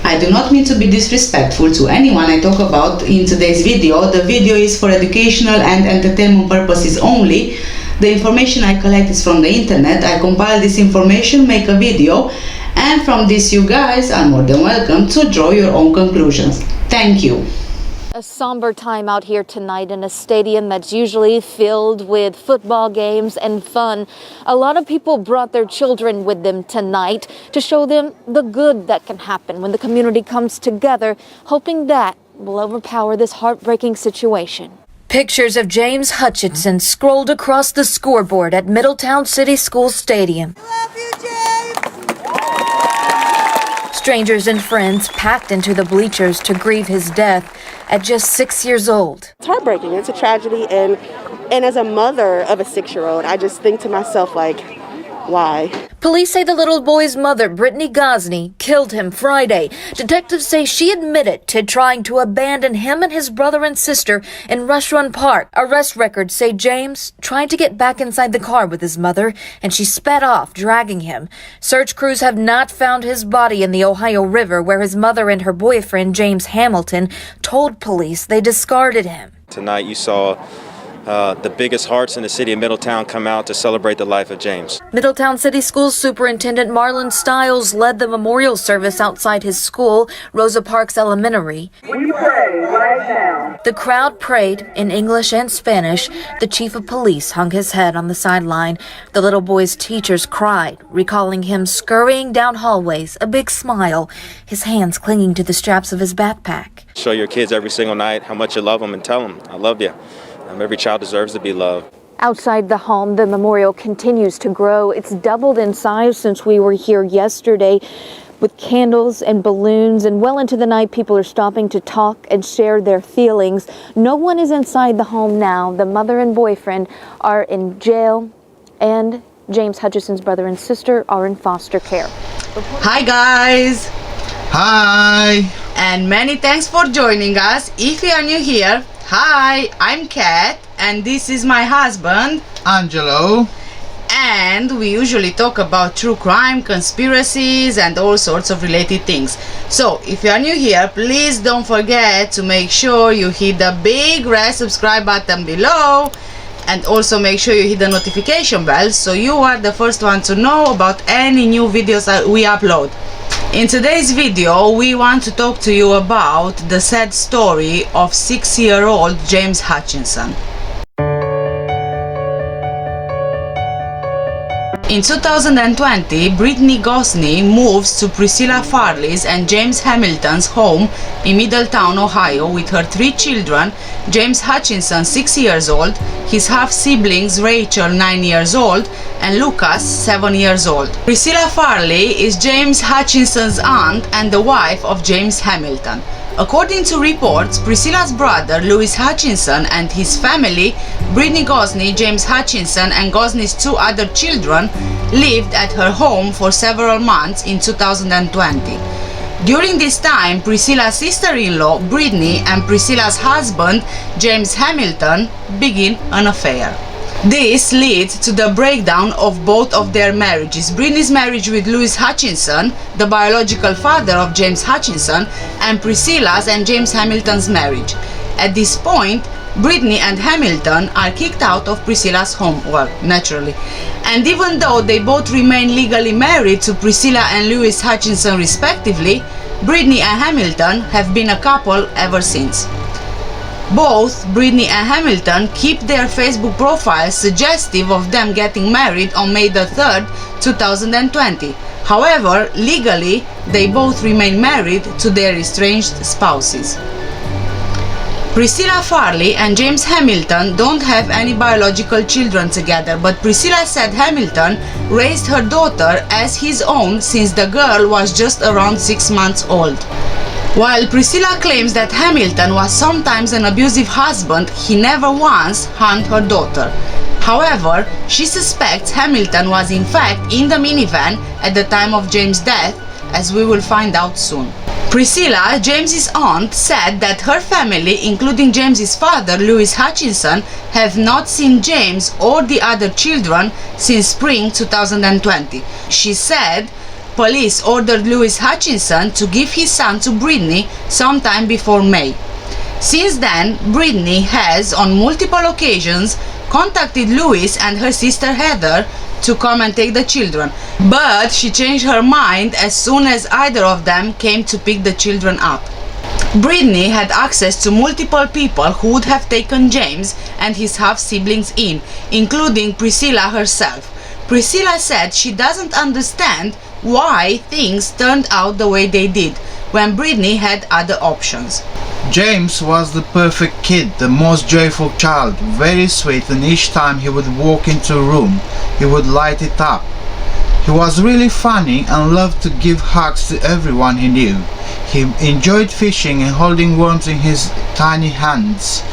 I do not mean to be disrespectful to anyone I talk about in today's video. The video is for educational and entertainment purposes only. The information I collect is from the internet. I compile this information, make a video, and from this you guys are more than welcome to draw your own conclusions. Thank you. A somber time out here tonight in a stadium that's usually filled with football games and fun. A lot of people brought their children with them tonight to show them the good that can happen when the community comes together, hoping that will overpower this heartbreaking situation. Pictures of James Hutchinson scrolled across the scoreboard at Middletown City School Stadium. Love you, James! Strangers and friends packed into the bleachers to grieve his death at just 6 years old. It's heartbreaking. It's a tragedy, and as a mother of a 6-year-old, I just think to myself, like, why? Police say the little boy's mother, Britney Gosney, killed him Friday. Detectives say she admitted to trying to abandon him and his brother and sister in Rush Run Park. Arrest records say James tried to get back inside the car with his mother, and she sped off, dragging him. Search crews have not found his body in the Ohio River, where his mother and her boyfriend, James Hamilton, told police they discarded him. Tonight you saw the biggest hearts in the city of Middletown come out to celebrate the life of James. Middletown City Schools Superintendent Marlon Stiles led the memorial service outside his school, Rosa Parks Elementary. We pray right now. The crowd prayed in English and Spanish. The chief of police hung his head on the sideline. The little boy's teachers cried, recalling him scurrying down hallways, a big smile, his hands clinging to the straps of his backpack. Show your kids every single night how much you love them and tell them, I love you. Every child deserves to be loved. Outside the home, the memorial continues to grow. It's doubled in size since we were here yesterday, with candles and balloons, and well into the night people are stopping to talk and share their feelings. No one is inside the home now. The mother and boyfriend are in jail, and James Hutchinson's brother and sister are in foster care. Hi guys! Hi! And many thanks for joining us. If you are new here, hi, I'm Kat, and this is my husband, Angelo. And we usually talk about true crime, conspiracies, and all sorts of related things. So, if you are new here, please don't forget to make sure you hit the big red subscribe button below, and also make sure you hit the notification bell so you are the first one to know about any new videos that we upload. In today's video, we want to talk to you about the sad story of 6-year-old James Hutchinson. In 2020, Brittney Gosney moves to Priscilla Farley's and James Hamilton's home in Middletown, Ohio, with her 3 children, James Hutchinson, 6 years old, his half-siblings Rachel, 9 years old, and Lucas, 7 years old. Priscilla Farley is James Hutchinson's aunt and the wife of James Hamilton. According to reports, Priscilla's brother, Lewis Hutchinson, and his family, Brittney Gosney, James Hutchinson, and Gosney's 2 other children, lived at her home for several months in 2020. During this time, Priscilla's sister-in-law, Brittney, and Priscilla's husband, James Hamilton, begin an affair. This leads to the breakdown of both of their marriages. Brittney's marriage with Lewis Hutchinson, the biological father of James Hutchinson, and Priscilla's and James Hamilton's marriage. At this point, Brittney and Hamilton are kicked out of Priscilla's home, well, naturally. And even though they both remain legally married to Priscilla and Lewis Hutchinson respectively, Brittney and Hamilton have been a couple ever since. Both Brittney and Hamilton keep their Facebook profiles suggestive of them getting married on May the 3rd, 2020. However, legally, they both remain married to their estranged spouses. Priscilla Farley and James Hamilton don't have any biological children together, but Priscilla said Hamilton raised her daughter as his own since the girl was just around 6 months old. While Priscilla claims that Hamilton was sometimes an abusive husband, he never once harmed her daughter. However, she suspects Hamilton was in fact in the minivan at the time of James' death, as we will find out soon. Priscilla, James's aunt, said that her family, including James's father, Lewis Hutchinson, have not seen James or the other children since spring 2020. She said, Police ordered Lewis Hutchinson to give his son to Brittney sometime before May. Since then, Brittney has, on multiple occasions, contacted Lewis and her sister Heather to come and take the children, but she changed her mind as soon as either of them came to pick the children up. Brittney had access to multiple people who would have taken James and his half-siblings in, including Priscilla herself. Priscilla said she doesn't understand why things turned out the way they did, when Brittney had other options. James was the perfect kid, the most joyful child, very sweet, and each time he would walk into a room, he would light it up. He was really funny and loved to give hugs to everyone he knew. He enjoyed fishing and holding worms in his tiny hands.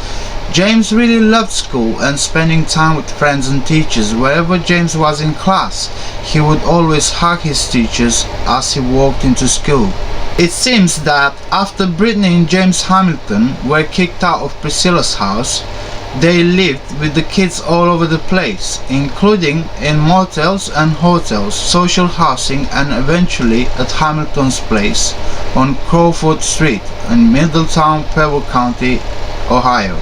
James really loved school and spending time with friends and teachers. Wherever James was in class, he would always hug his teachers as he walked into school. It seems that after Brittney and James Hamilton were kicked out of Priscilla's house, they lived with the kids all over the place, including in motels and hotels, social housing, and eventually at Hamilton's place on Crawford Street in Middletown, Preble County, Ohio.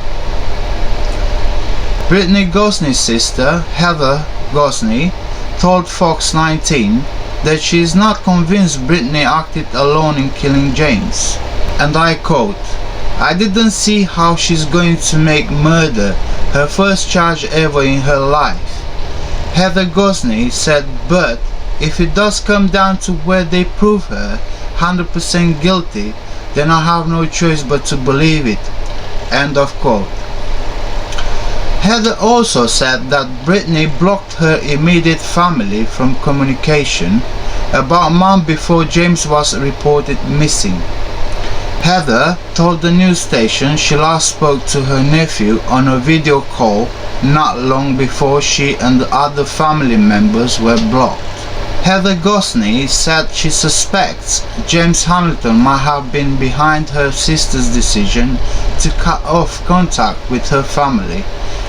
Britney Gosney's sister, Heather Gosney, told Fox 19 that she is not convinced Brittney acted alone in killing James. And I quote, "I didn't see how she's going to make murder her first charge ever in her life." Heather Gosney said, "But if it does come down to where they prove her 100% guilty, then I have no choice but to believe it." End of quote. Heather also said that Brittney blocked her immediate family from communication about a month before James was reported missing. Heather told the news station she last spoke to her nephew on a video call not long before she and the other family members were blocked. Heather Gosney said she suspects James Hamilton might have been behind her sister's decision to cut off contact with her family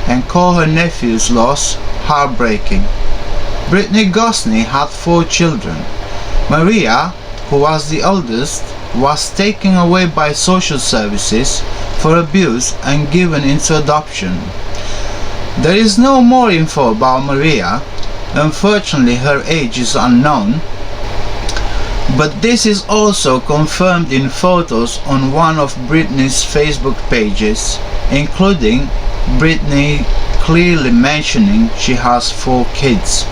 and call her nephew's loss heartbreaking. Britney Gosney had 4 children. Maria, who was the eldest, was taken away by social services for abuse and given into adoption. There is no more info about Maria. Unfortunately, her age is unknown, but this is also confirmed in photos on one of Britney's Facebook pages, including Brittney clearly mentioning she has 4 kids.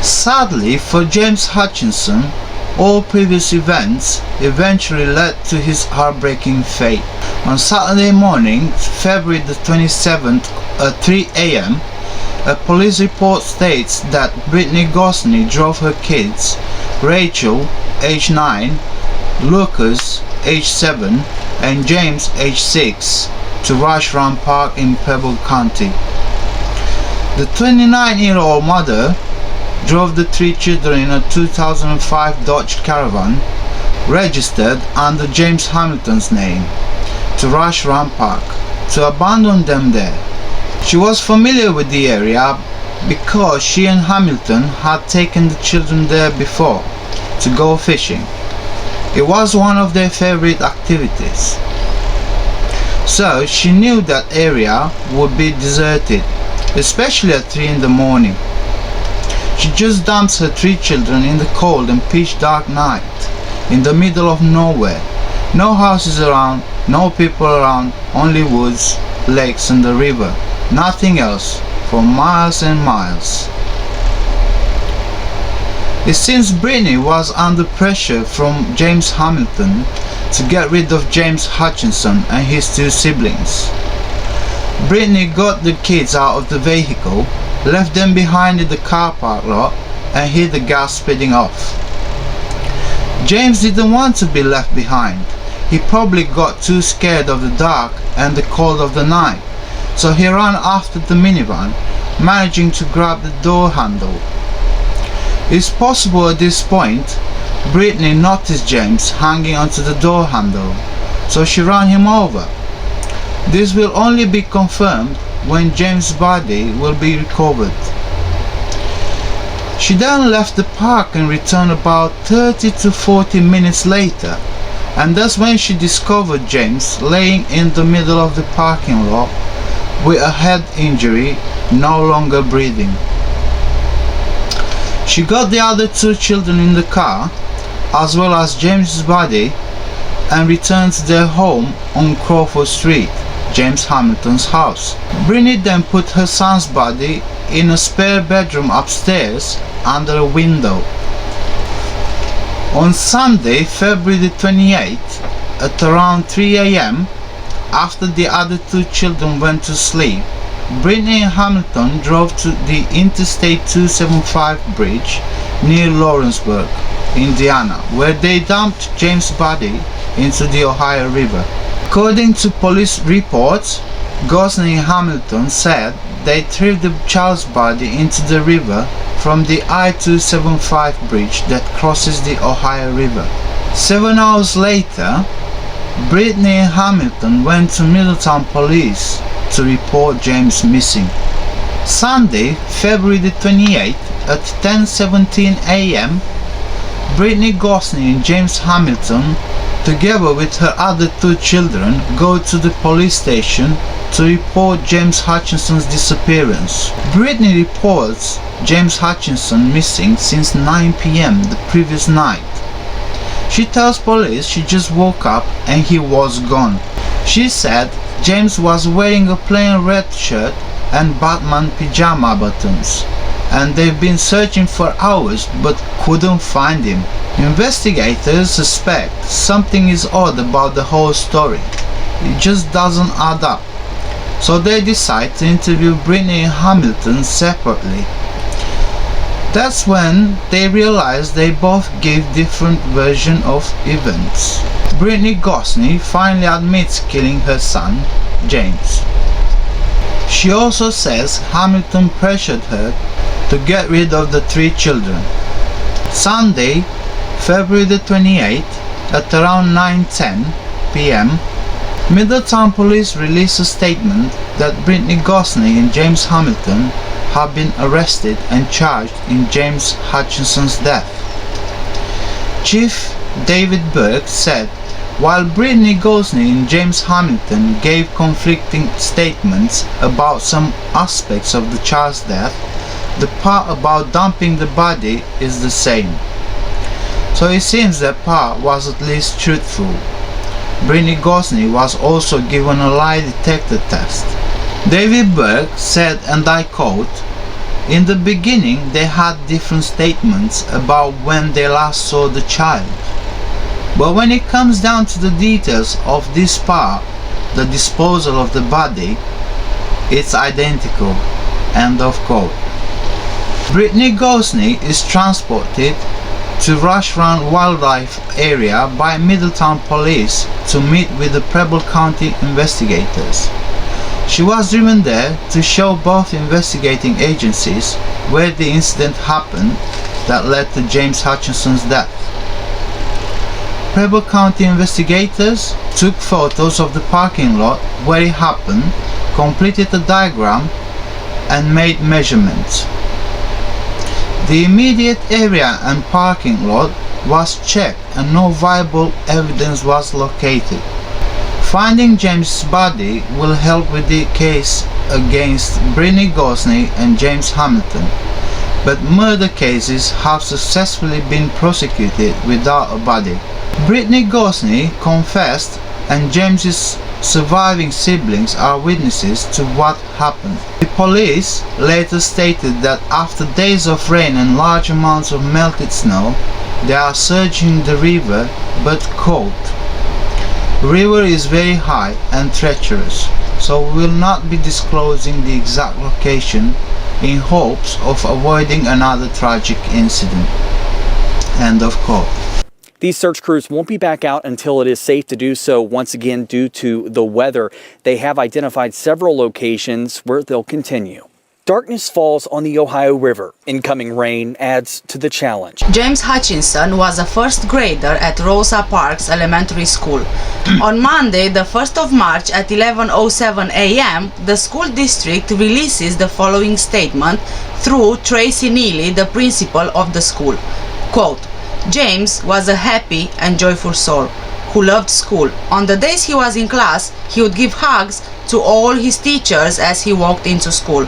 Sadly for James Hutchinson, all previous events eventually led to his heartbreaking fate. On Saturday morning, February the 27th at 3 a.m., a police report states that Brittney Gosney drove her kids, Rachel, age 9, Lucas, age 7, and James, age 6, to Rush Run Park in Preble County. The 29-year-old mother drove the 3 children in a 2005 Dodge Caravan, registered under James Hamilton's name, to Rush Run Park, to abandon them there. She was familiar with the area because she and Hamilton had taken the children there before to go fishing. It was one of their favorite activities. So she knew that area would be deserted, especially at 3 in the morning. She just dumps her 3 children in the cold and pitch dark night, in the middle of nowhere. No houses around, no people around, only woods, lakes and the river. Nothing else, for miles and miles. It seems Brittney was under pressure from James Hamilton to get rid of James Hutchinson and his 2 siblings. Brittney got the kids out of the vehicle, left them behind in the car park lot, and hit the gas speeding off. James didn't want to be left behind. He probably got too scared of the dark and the cold of the night, so he ran after the minivan, managing to grab the door handle. It's possible at this point Brittney noticed James hanging onto the door handle, so she ran him over. This will only be confirmed when James' body will be recovered. She then left the park and returned about 30 to 40 minutes later, and that's when she discovered James laying in the middle of the parking lot with a head injury, no longer breathing. She got the other two children in the car, as well as James's body, and returned to their home on Crawford Street, James Hamilton's house. Brittney then put her son's body in a spare bedroom upstairs under a window. On Sunday, February the 28th, at around 3 a.m., after the other two children went to sleep, Brittney and Hamilton drove to the Interstate 275 bridge near Lawrenceburg, Indiana, where they dumped James' body into the Ohio River. According to police reports, Gosney and Hamilton said they threw the child's body into the river from the I-275 bridge that crosses the Ohio River. 7 hours later, Brittney and Hamilton went to Middletown police to report James missing. Sunday, February the 28th at 10:17 a.m., Brittney Gosney and James Hamilton, together with her other two children, go to the police station to report James Hutchinson's disappearance. Brittney reports James Hutchinson missing since 9 p.m. the previous night. She tells police she just woke up and he was gone. She said James was wearing a plain red shirt and Batman pyjama buttons, and they've been searching for hours but couldn't find him. Investigators suspect something is odd about the whole story. It just doesn't add up. So they decide to interview Brittney and Hamilton separately. That's when they realize they both give different versions of events. Brittney Gosney finally admits killing her son, James. She also says Hamilton pressured her to get rid of the three children. Sunday, February the 28th, at around 9:10 p.m., Middletown police released a statement that Brittney Gosney and James Hamilton have been arrested and charged in James Hutchinson's death. Chief David Burke said while Brittney Gosney and James Hamilton gave conflicting statements about some aspects of the child's death, the part about dumping the body is the same. So it seems that part was at least truthful. Brittney Gosney was also given a lie detector test. David Burke said, and I quote, "In the beginning they had different statements about when they last saw the child. But when it comes down to the details of this part, the disposal of the body, it's identical." End of quote. Brittney Gosney is transported to Rush Run Wildlife Area by Middletown police to meet with the Preble County investigators. She was driven there to show both investigating agencies where the incident happened that led to James Hutchinson's death. Preble County investigators took photos of the parking lot where it happened, completed a diagram, and made measurements. The immediate area and parking lot was checked and no viable evidence was located. Finding James' body will help with the case against Brittney Gosney and James Hamilton, but murder cases have successfully been prosecuted without a body. Brittney Gosney confessed and James's surviving siblings are witnesses to what happened. The police later stated that after days of rain and large amounts of melted snow, they are searching the river but cold. The river is very high and treacherous, so we will not be disclosing the exact location in hopes of avoiding another tragic incident. End of quote. These search crews won't be back out until it is safe to do so once again due to the weather. They have identified several locations where they'll continue. Darkness falls on the Ohio River. Incoming rain adds to the challenge. James Hutchinson was a first grader at Rosa Parks Elementary School. On Monday, the 1st of March at 11:07 a.m., the school district releases the following statement through Tracy Neely, the principal of the school. Quote, James was a happy and joyful soul who loved school. On the days he was in class, he would give hugs to all his teachers as he walked into school.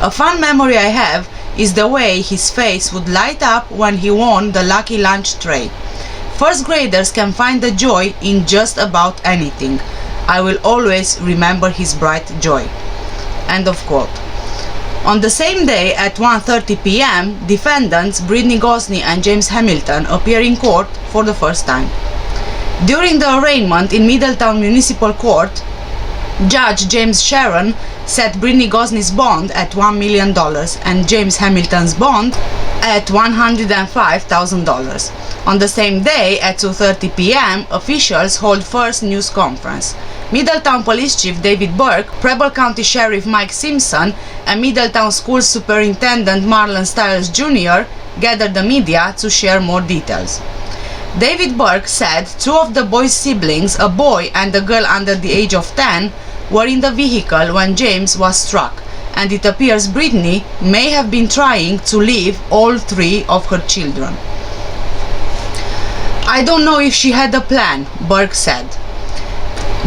A fun memory I have is the way his face would light up when he won the lucky lunch tray. First graders can find the joy in just about anything. I will always remember his bright joy. End of quote. On the same day at 1:30 p.m., defendants Brittney Gosney and James Hamilton appear in court for the first time. During the arraignment in Middletown Municipal Court, Judge James Sharon set Brittney Gosney's bond at $1 million and James Hamilton's bond at $105,000. On the same day at 2:30 p.m., officials hold first news conference. Middletown Police Chief David Burke, Preble County Sheriff Mike Simpson, and Middletown School Superintendent Marlon Stiles Jr. gathered the media to share more details. David Burke said two of the boys' siblings, a boy and a girl under the age of 10, were in the vehicle when James was struck, and it appears Brittney may have been trying to leave all three of her children. I don't know if she had a plan, Burke said.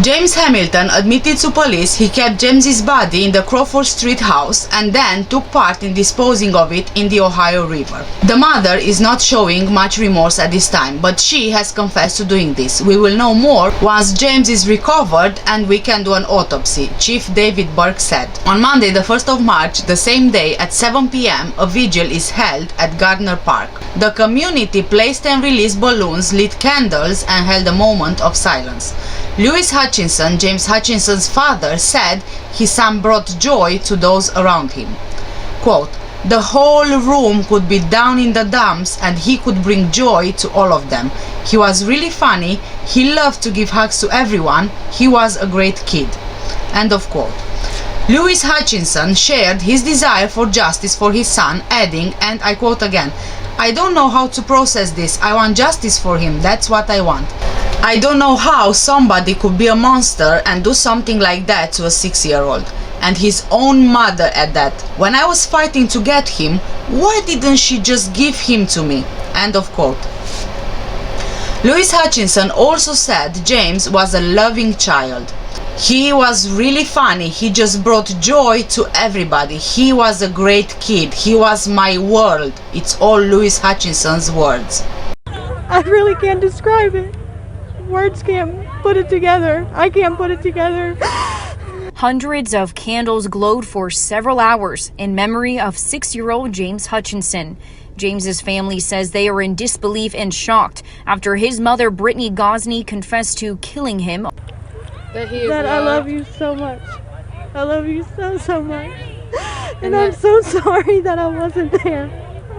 James Hamilton admitted to police he kept James's body in the Crawford Street house and then took part in disposing of it in the Ohio River. The mother is not showing much remorse at this time, but she has confessed to doing this. We will know more once James is recovered and we can do an autopsy, Chief David Burke said. On Monday, the 1st of March, the same day at 7 p.m., a vigil is held at Gardner Park. The community placed and released balloons, lit candles, and held a moment of silence. Lewis Hutchinson, James Hutchinson's father, said his son brought joy to those around him. Quote, the whole room could be down in the dumps and he could bring joy to all of them. He was really funny. He loved to give hugs to everyone. He was a great kid. End of quote. Lewis Hutchinson shared his desire for justice for his son, adding, and I quote again, I don't know how to process this. I want justice for him. That's what I want. I don't know how somebody could be a monster and do something like that to a 6-year-old. And his own mother at that. When I was fighting to get him, why didn't she just give him to me? End of quote. Lewis Hutchinson also said James was a loving child. He was really funny. He just brought joy to everybody. He was a great kid. He was my world. It's all Lewis Hutchinson's words. I really can't describe it. Words can't put it together. I can't put it together. Hundreds of candles glowed for several hours in memory of 6-year-old James Hutchinson. James's family says they are in disbelief and shocked after his mother, Brittney Gosney, confessed to killing him. Dad, I love you so much. I love you so much. And I'm so sorry that I wasn't there.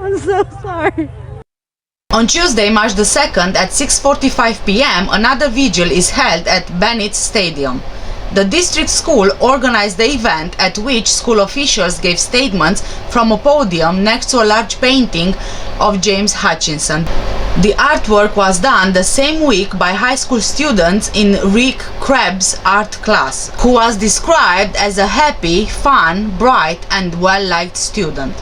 I'm so sorry. On Tuesday, March the 2nd at 6:45 p.m., another vigil is held at Bennett Stadium. The district school organized the event, at which school officials gave statements from a podium next to a large painting of James Hutchinson. The artwork was done the same week by high school students in Rick Krebs' art class, who was described as a happy, fun, bright, and well-liked student.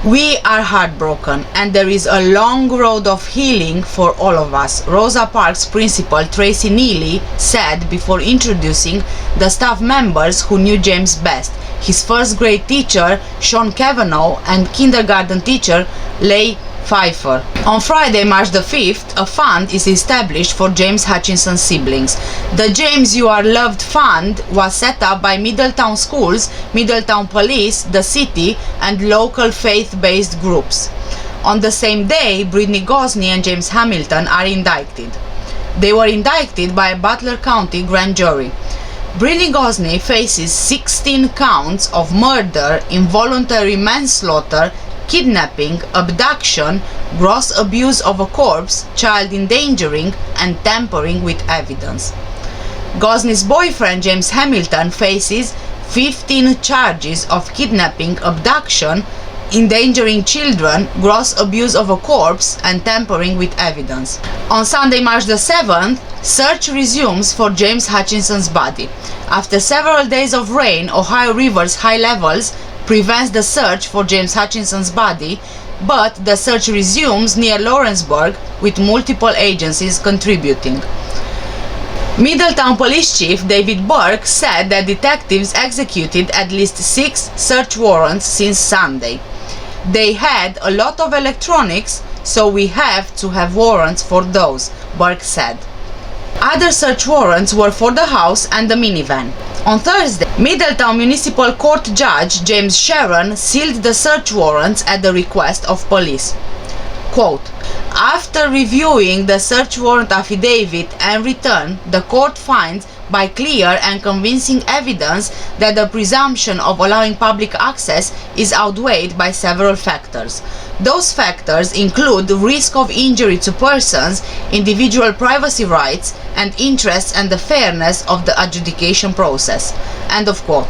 We are heartbroken, and there is a long road of healing for all of us, Rosa Parks principal Tracy Neely said before introducing the staff members who knew James best, his first grade teacher Sean Cavanaugh and kindergarten teacher Leigh Pfeiffer. On Friday, March the 5th, a fund is established for James Hutchinson's siblings. The James You Are Loved Fund was set up by Middletown schools, Middletown police, the city, and local faith-based groups. On the same day, Brittney Gosney and James Hamilton are indicted. They were indicted by a Butler County grand jury. Brittney Gosney faces 16 counts of murder, involuntary manslaughter, kidnapping, abduction, gross abuse of a corpse, child endangering, and tampering with evidence. Gosney's boyfriend James Hamilton faces 15 charges of kidnapping, abduction, endangering children, gross abuse of a corpse, and tampering with evidence. On Sunday, March the 7th, search resumes for James Hutchinson's body. After several days of rain, Ohio River's high levels prevents the search for James Hutchinson's body, but the search resumes near Lawrenceburg with multiple agencies contributing. Middletown Police Chief David Burke said that detectives executed at least 6 search warrants since Sunday. They had a lot of electronics, so we have to have warrants for those, Burke said. Other search warrants were for the house and the minivan. On Thursday, Middletown Municipal Court Judge James Sharon sealed the search warrants at the request of police. Quote, "After reviewing the search warrant affidavit and return, the court finds by clear and convincing evidence that the presumption of allowing public access is outweighed by several factors. Those factors include risk of injury to persons, individual privacy rights, and interests and the fairness of the adjudication process." End of quote.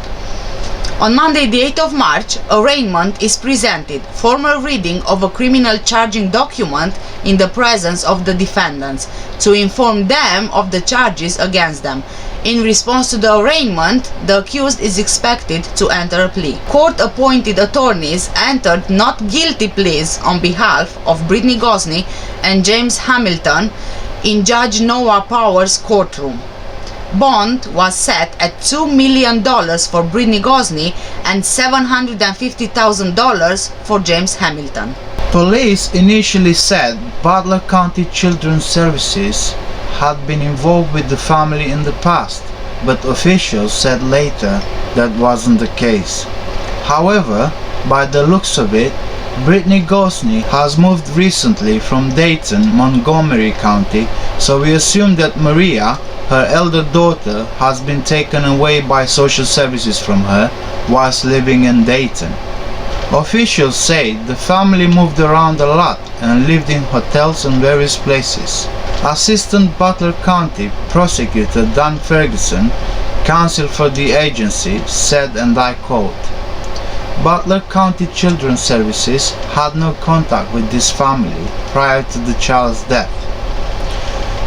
On Monday, the 8th of March, arraignment is presented, formal reading of a criminal charging document in the presence of the defendants, to inform them of the charges against them. In response to the arraignment, the accused is expected to enter a plea. Court-appointed attorneys entered not guilty pleas on behalf of Britney Gosney and James Hamilton in Judge Noah Power's courtroom. Bond was set at $2 million for Britney Gosney and $750,000 for James Hamilton. Police initially said Butler County Children's Services had been involved with the family in the past, but officials said later that wasn't the case. However, by the looks of it, Britney Gosney has moved recently from Dayton, Montgomery County, so we assume that Maria, her elder daughter, has been taken away by social services from her whilst living in Dayton. Officials say the family moved around a lot and lived in hotels and various places. Assistant Butler County Prosecutor Dan Ferguson, counsel for the agency, said, and I quote, "Butler County Children's Services had no contact with this family prior to the child's death.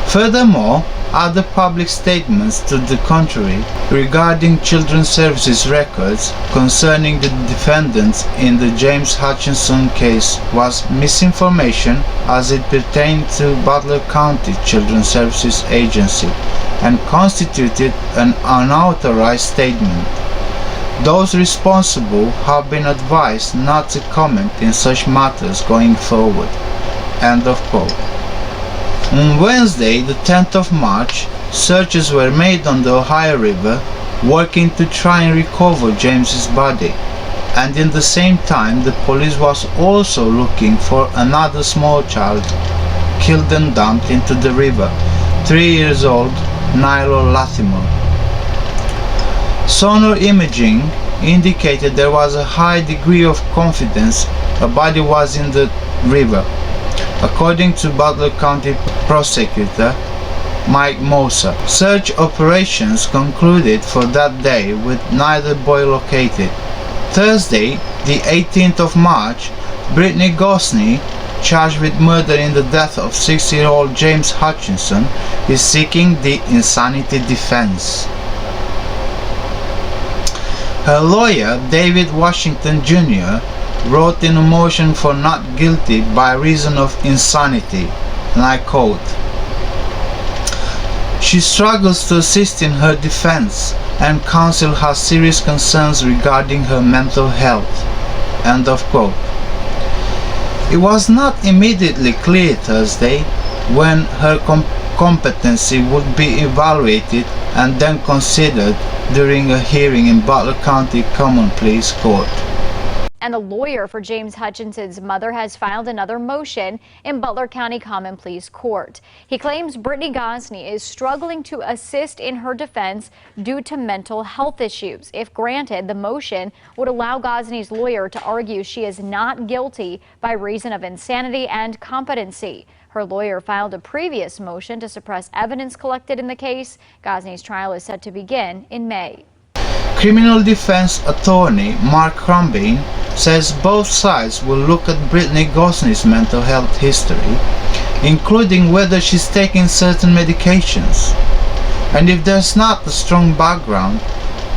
Furthermore, other public statements to the contrary regarding Children's Services records concerning the defendants in the James Hutchinson case was misinformation as it pertained to Butler County Children's Services Agency and constituted an unauthorized statement. Those responsible have been advised not to comment in such matters going forward." End of quote. On Wednesday, the 10th of March, searches were made on the Ohio River, working to try and recover James's body. And in the same time, the police was also looking for another small child killed and dumped into the river, 3 years old Nilo Latimore. Sonar imaging indicated there was a high degree of confidence a body was in the river, according to Butler County Prosecutor Mike Moser. Search operations concluded for that day with neither boy located. Thursday, the 18th of March, Britney Gosney, charged with murder in the death of 6-year-old James Hutchinson, is seeking the insanity defense. Her lawyer, David Washington Jr., wrote in a motion for not guilty by reason of insanity, and I quote, "She struggles to assist in her defense, and counsel has serious concerns regarding her mental health." End of quote. It was not immediately clear Thursday when her competency would be evaluated and then considered during a hearing in Butler County Common Pleas Court. And the lawyer for James Hutchinson's mother has filed another motion in Butler County Common Pleas Court. He claims Britney Gosney is struggling to assist in her defense due to mental health issues. If granted, the motion would allow Gosney's lawyer to argue she is not guilty by reason of insanity and competency. Her lawyer filed a previous motion to suppress evidence collected in the case. Gosney's trial is set to begin in May. Criminal defense attorney Mark Crumbin says both sides will look at Brittney Gosney's mental health history, including whether she's taking certain medications. And if there's not a strong background,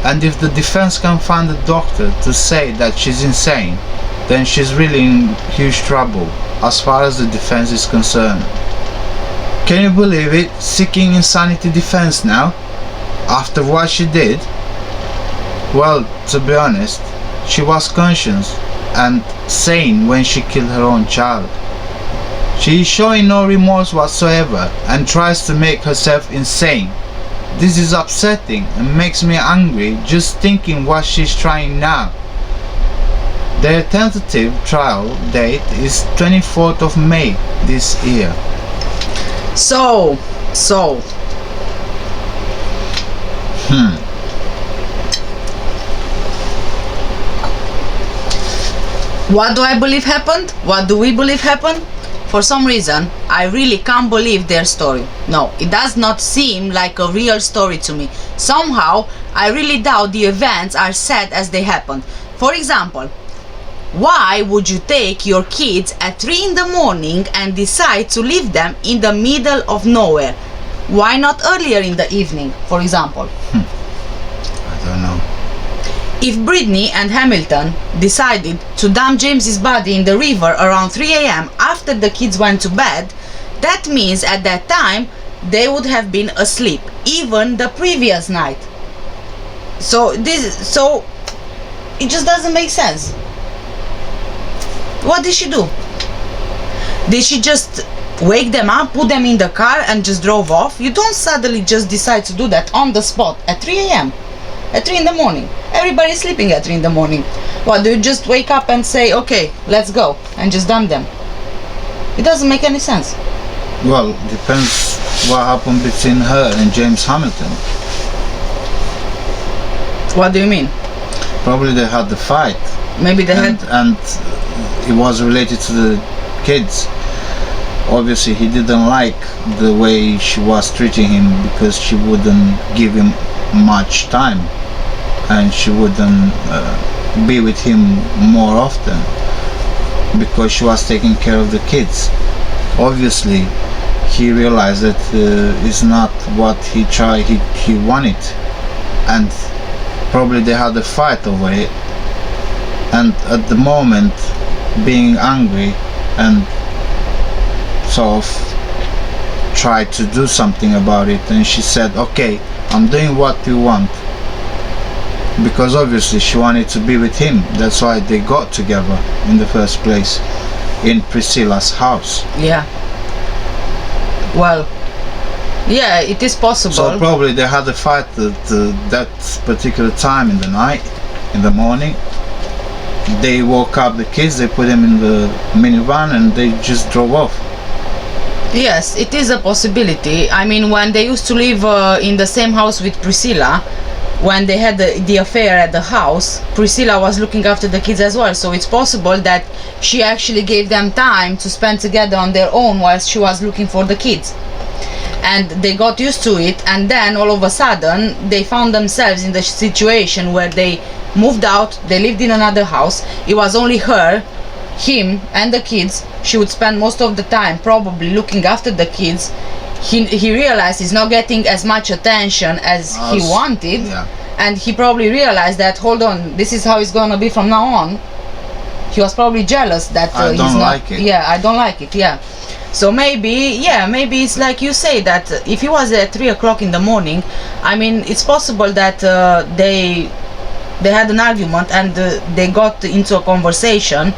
and if the defense can find a doctor to say that she's insane, then she's really in huge trouble as far as the defense is concerned. Can you believe it? Seeking insanity defense now? After what she did? Well, to be honest, she was conscious and sane when she killed her own child. She is showing no remorse whatsoever and tries to make herself insane. This is upsetting and makes me angry just thinking what she's trying now. Their tentative trial date is 24th of May this year. So what do I believe happened? What do we believe happened? For some reason, I really can't believe their story. No, it does not seem like a real story to me. Somehow, I really doubt the events are said as they happened. For example, why would you take your kids at 3 in the morning and decide to leave them in the middle of nowhere? Why not earlier in the evening, for example? I don't know. If Brittney and Hamilton decided to dump James's body in the river around 3 a.m. after the kids went to bed, that means at that time they would have been asleep, even the previous night. So it just doesn't make sense. What did she do? Did she just wake them up, put them in the car and just drove off? You don't suddenly just decide to do that on the spot at 3 a.m. At 3 in the morning. Everybody's sleeping at 3 in the morning. What, do you just wake up and say, okay, let's go, and just dump them? It doesn't make any sense. Well, depends what happened between her and James Hamilton. What do you mean? Probably they had the fight. Maybe they had... And it was related to the kids. Obviously he didn't like the way she was treating him because she wouldn't give him much time and she wouldn't be with him more often because she was taking care of the kids. Obviously he realized that it's not what he wanted, and probably they had a fight over it, and at the moment being angry and sort of tried to do something about it, and she said, okay, I'm doing what you want, because obviously she wanted to be with him. That's why they got together in the first place in Priscilla's house. Yeah. Well, yeah, it is possible. So probably they had a fight at that particular time in the night, in the morning. They woke up the kids, they put them in the minivan and they just drove off. Yes, it is a possibility. I mean, when they used to live in the same house with Priscilla, when they had the affair at the house, Priscilla was looking after the kids as well. So it's possible that she actually gave them time to spend together on their own whilst she was looking for the kids. And they got used to it, and then all of a sudden they found themselves in the situation where they moved out, they lived in another house. It was only her, him and the kids. She would spend most of the time probably looking after the kids. He realized he's not getting as much attention as he wanted, yeah. And he probably realized that, hold on, this is how it's gonna be from now on. He was probably jealous that I don't like it. Yeah, I don't like it, yeah. So maybe it's like you say, that if he was at 3 o'clock in the morning, I mean, it's possible that they had an argument and they got into a conversation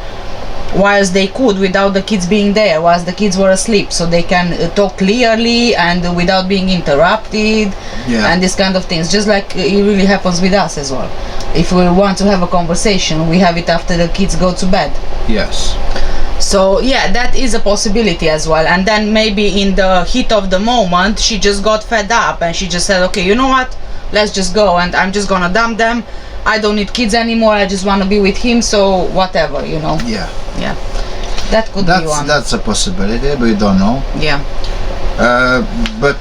whilst they could, without the kids being there, whilst the kids were asleep, so they can talk clearly and without being interrupted, yeah. And this kind of things, just like it really happens with us as well. If we want to have a conversation, we have it after the kids go to bed. Yes. So yeah, that is a possibility as well. And then maybe in the heat of the moment she just got fed up and she just said, okay, you know what, let's just go and I'm just gonna dump them. I don't need kids anymore, I just want to be with him, so whatever, you know. Yeah. Yeah, that could be one. That's a possibility, but we don't know. Yeah. But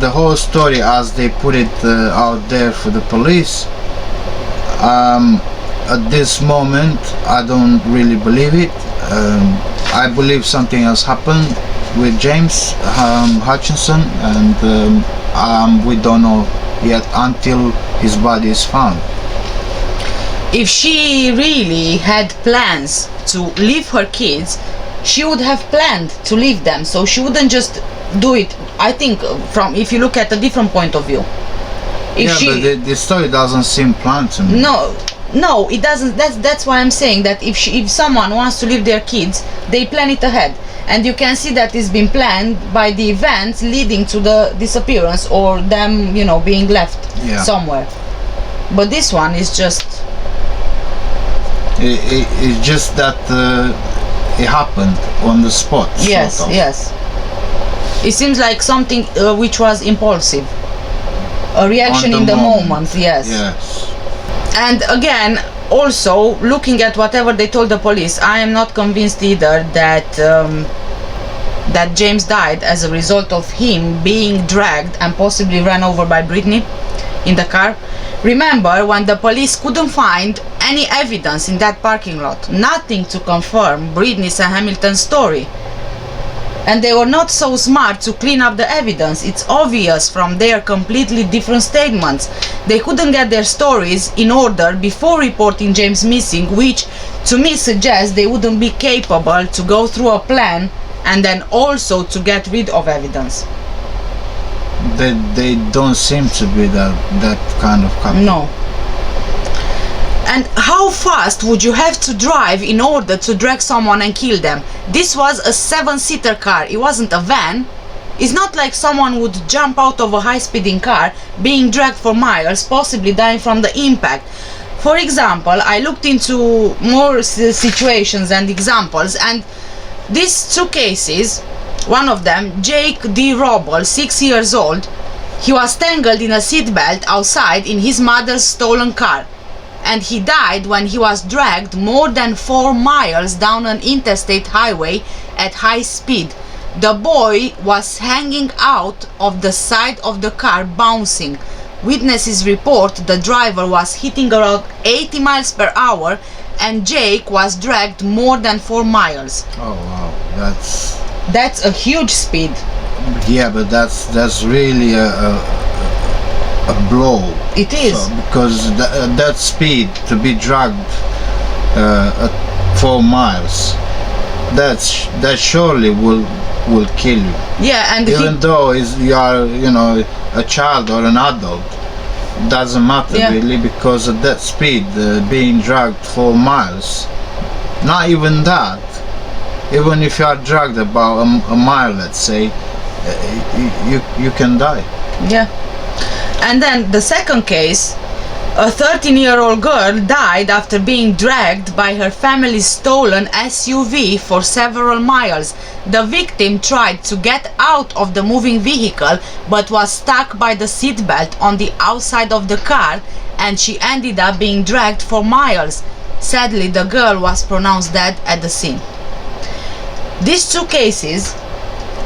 the whole story, as they put it out there for the police, At this moment, I don't really believe it. I believe something has happened with James Hutchinson, and we don't know yet until his body is found. If she really had plans to leave her kids, she would have planned to leave them, so she wouldn't just do it. I think from, if you look at a different point of view, if but the story doesn't seem planned to me. No, it doesn't. That's why I'm saying that if someone wants to leave their kids, they plan it ahead, and you can see that it's been planned by the events leading to the disappearance or them, being left somewhere. But this one is just. It's just that it happened on the spot. Yes, sort of. yes. It seems like something which was impulsive, a reaction in the moment. Yes. Yes. And again, also looking at whatever they told the police, I am not convinced either that that James died as a result of him being dragged and possibly run over by Brittney in the car. Remember, when the police couldn't find any evidence in that parking lot, nothing to confirm Brittney's and Hamilton's story. And they were not so smart to clean up the evidence. It's obvious from their completely different statements. They couldn't get their stories in order before reporting James missing, which to me suggests they wouldn't be capable to go through a plan and then also to get rid of evidence. They don't seem to be that kind of couple. No. And how fast would you have to drive in order to drag someone and kill them? This was a 7-seater car, it wasn't a van. It's not like someone would jump out of a high-speeding car, being dragged for miles, possibly dying from the impact. For example, I looked into more situations and examples, and these 2 cases, one of them, Jake D. Robel, 6 years old, he was tangled in a seatbelt outside in his mother's stolen car. And he died when he was dragged more than 4 miles down an interstate highway at high speed. The boy was hanging out of the side of the car, bouncing. Witnesses report the driver was hitting around 80 miles per hour and Jake was dragged more than 4 miles. Oh wow, that's a huge speed. Yeah, but that's really a blow. It is. So, because that speed to be dragged at 4 miles, that surely will kill you. Yeah, and even though you are a child or an adult, doesn't matter really, because at that speed being dragged 4 miles, not even that, even if you are dragged about a mile, let's say, you can die. Yeah. And then the second case, a 13-year-old girl died after being dragged by her family's stolen SUV for several miles. The victim tried to get out of the moving vehicle but was stuck by the seatbelt on the outside of the car, and she ended up being dragged for miles. Sadly, the girl was pronounced dead at the scene. These 2 cases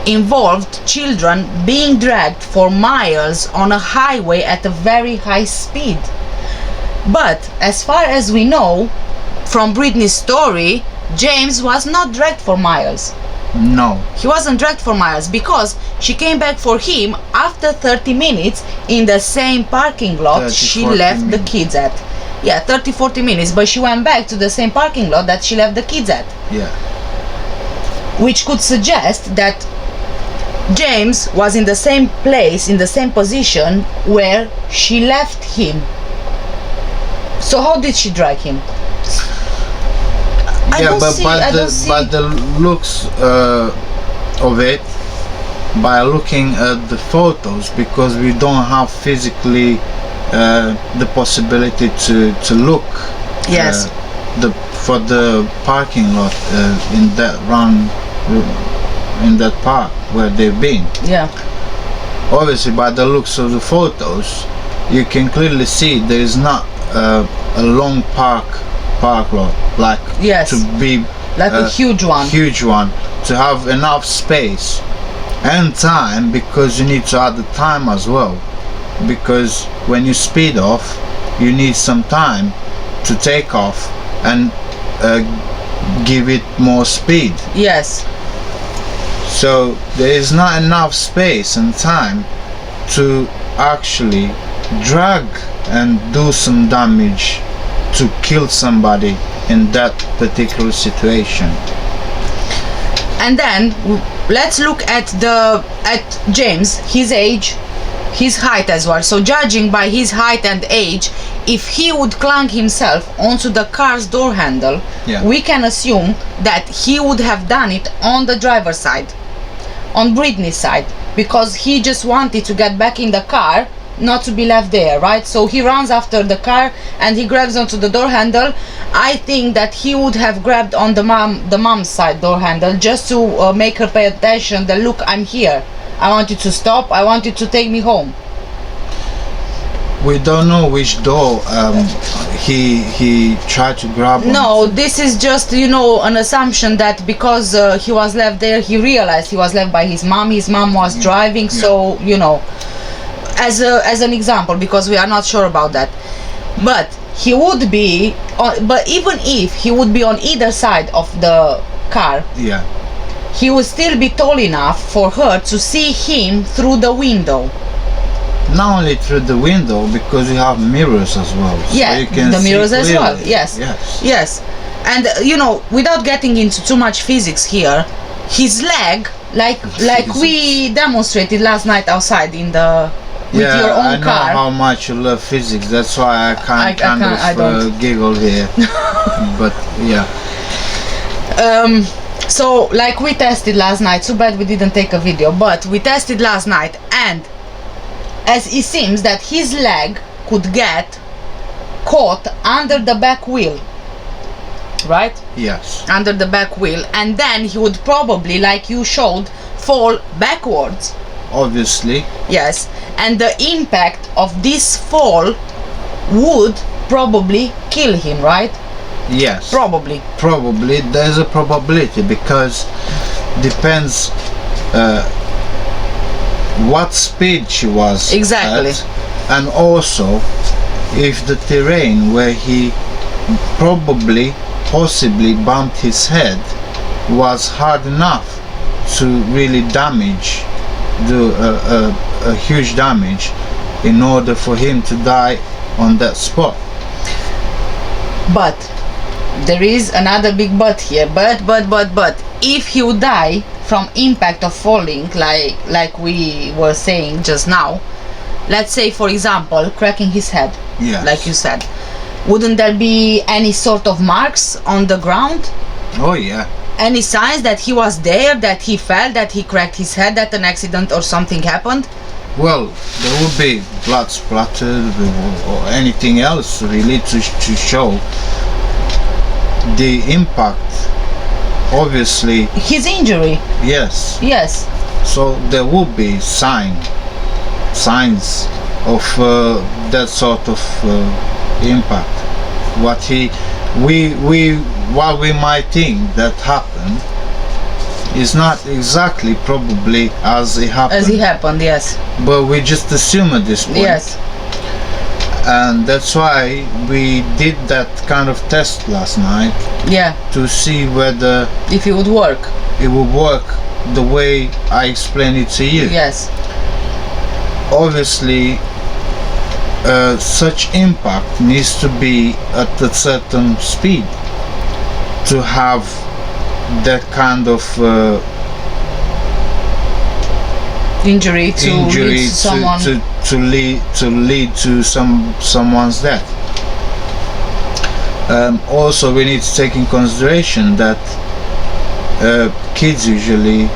involved children being dragged for miles on a highway at a very high speed. But as far as we know from Brittney's story, James was not dragged for miles. No. He wasn't dragged for miles because she came back for him after 30 minutes in the same parking lot she left the kids at. Yeah, 30-40 minutes, but she went back to the same parking lot that she left the kids at. Yeah. Which could suggest that James was in the same place, in the same position where she left him. So how did she drag him? By the looks of it, by looking at the photos, because we don't have physically the possibility to look for the parking lot in that park where they've been. Yeah. Obviously, by the looks of the photos, you can clearly see there is not a long park lot, like to be like a huge one. Huge one, to have enough space and time, because you need to add the time as well. Because when you speed off, you need some time to take off and give it more speed. Yes. So there is not enough space and time to actually drag and do some damage to kill somebody in that particular situation. And then let's look at James, his age, his height as well. So judging by his height and age, if he would clang himself onto the car's door handle, we can assume that he would have done it on the driver's side, on Brittany's side, because he just wanted to get back in the car, not to be left there, right? So he runs after the car and he grabs onto the door handle. I think that he would have grabbed on the mom's side door handle, just to make her pay attention that, look, I'm here, I want you to stop, I want you to take me home. We don't know which door he tried to grab on. No, this is just, you know, an assumption that because he was left there, he realized he was left by his mom was driving, so, you know, as an example, because we are not sure about that. But he would be but even if he would be on either side of the car, he would still be tall enough for her to see him through the window. Not only through the window, because you have mirrors as well. Yeah, so you can the mirrors see as well. Yes. Yes. And you know, without getting into too much physics here, his leg, like we demonstrated last night outside in the with your own I know car. how much you love physics. That's why I can't giggle here. But yeah. So like we tested last night. Too bad we didn't take a video, but we tested last night, and as it seems that his leg could get caught under the back wheel, right? Yes. Under the back wheel, and then he would probably, like you showed, fall backwards. Obviously. Yes. And the impact of this fall would probably kill him, right? Yes. Probably. Probably. There's a probability, because depends what speed she was at, and also if the terrain where he possibly bumped his head was hard enough to really damage, do a huge damage, in order for him to die on that spot. But there is another big but here. But if he would die from impact of falling, like we were saying just now, let's say for example cracking his head, like you said, wouldn't there be any sort of marks on the ground? Oh yeah. Any signs that he was there, that he fell, that he cracked his head, that an accident or something happened? Well, there would be blood splattered or anything else really to show the impact. Obviously. His injury. Yes. Yes. So there will be signs of that sort of impact. What we might think that happened is not exactly probably as it happened. As it happened, yes. But we just assume at this point. Yes. And that's why we did that kind of test last night. Yeah. To see whether if it would work. It would work the way I explained it to you. Yes. Obviously, such impact needs to be at a certain speed to have that kind of injury to someone, to lead to someone's death. Also, we need to take in consideration that kids usually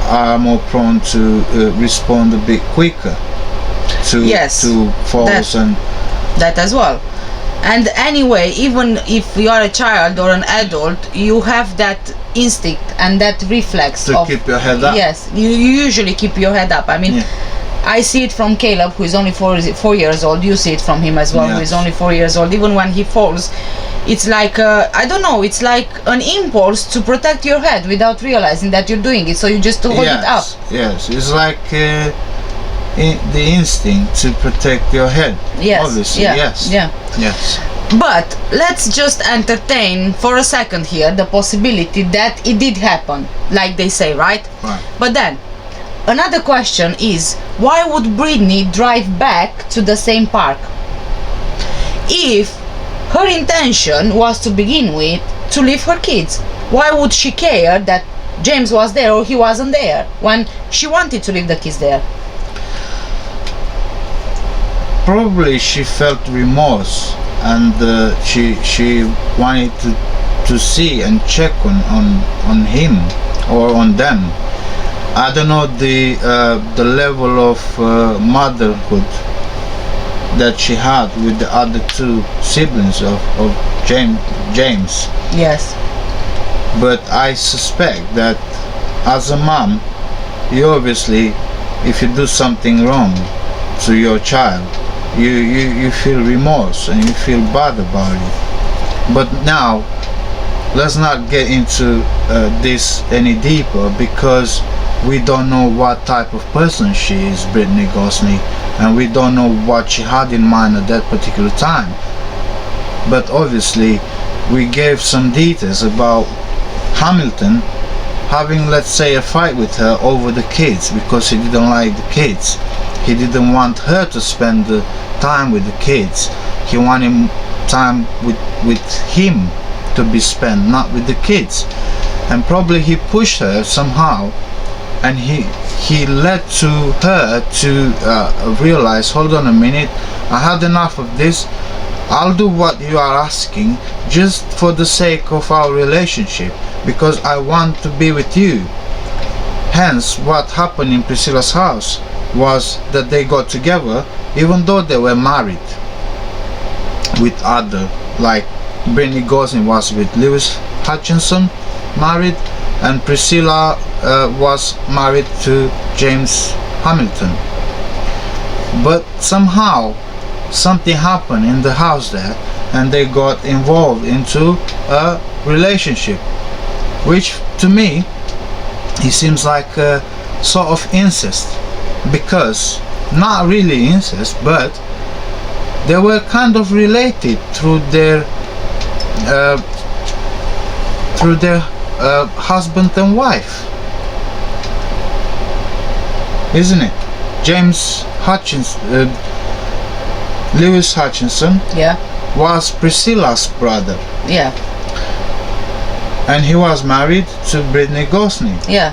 are more prone to respond a bit quicker to falls and that as well. And anyway, even if you are a child or an adult, you have that instinct and that reflex to keep your head up. Yes, you usually keep your head up. I mean, I see it from Caleb, who is only 4 years old. You see it from him as well, who is only 4 years old. Even when he falls, it's like I don't know, it's like an impulse to protect your head without realizing that you're doing it, so you just hold it up. Yes, it's like the instinct to protect your head. Yes. Obviously. Yeah. Yes. Yeah. Yes. But let's just entertain for a second here the possibility that it did happen, like they say, right? Right. But then another question is, why would Brittney drive back to the same park if her intention was to begin with to leave her kids? Why would she care that James was there or he wasn't there when she wanted to leave the kids there? Probably she felt remorse, and she wanted to see and check on him or on them. I don't know the level of motherhood that she had with the other two siblings of James. Yes. But I suspect that as a mom, you obviously, if you do something wrong to your child, you feel remorse and you feel bad about it. But now, let's not get into this any deeper, because we don't know what type of person she is, Britney Gosney, and we don't know what she had in mind at that particular time. But obviously, we gave some details about Hamilton having, let's say, a fight with her over the kids because he didn't like the kids. He didn't want her to spend the time with the kids. He wanted time with him to be spent, not with the kids. And probably he pushed her somehow, and he led to her to realize, hold on a minute, I had enough of this. I'll do what you are asking just for the sake of our relationship, because I want to be with you. Hence, what happened in Priscilla's house was that they got together even though they were married with other, like Brittney Gosney was with Lewis Hutchinson, married, and Priscilla was married to James Hamilton. But somehow something happened in the house there, and they got involved into a relationship, which to me it seems like a sort of incest, because not really incest, but they were kind of related through their husband and wife, isn't it? James Hutchinson, Lewis Hutchinson, Yeah. was Priscilla's brother, Yeah. and he was married to Brittney Gosney, Yeah.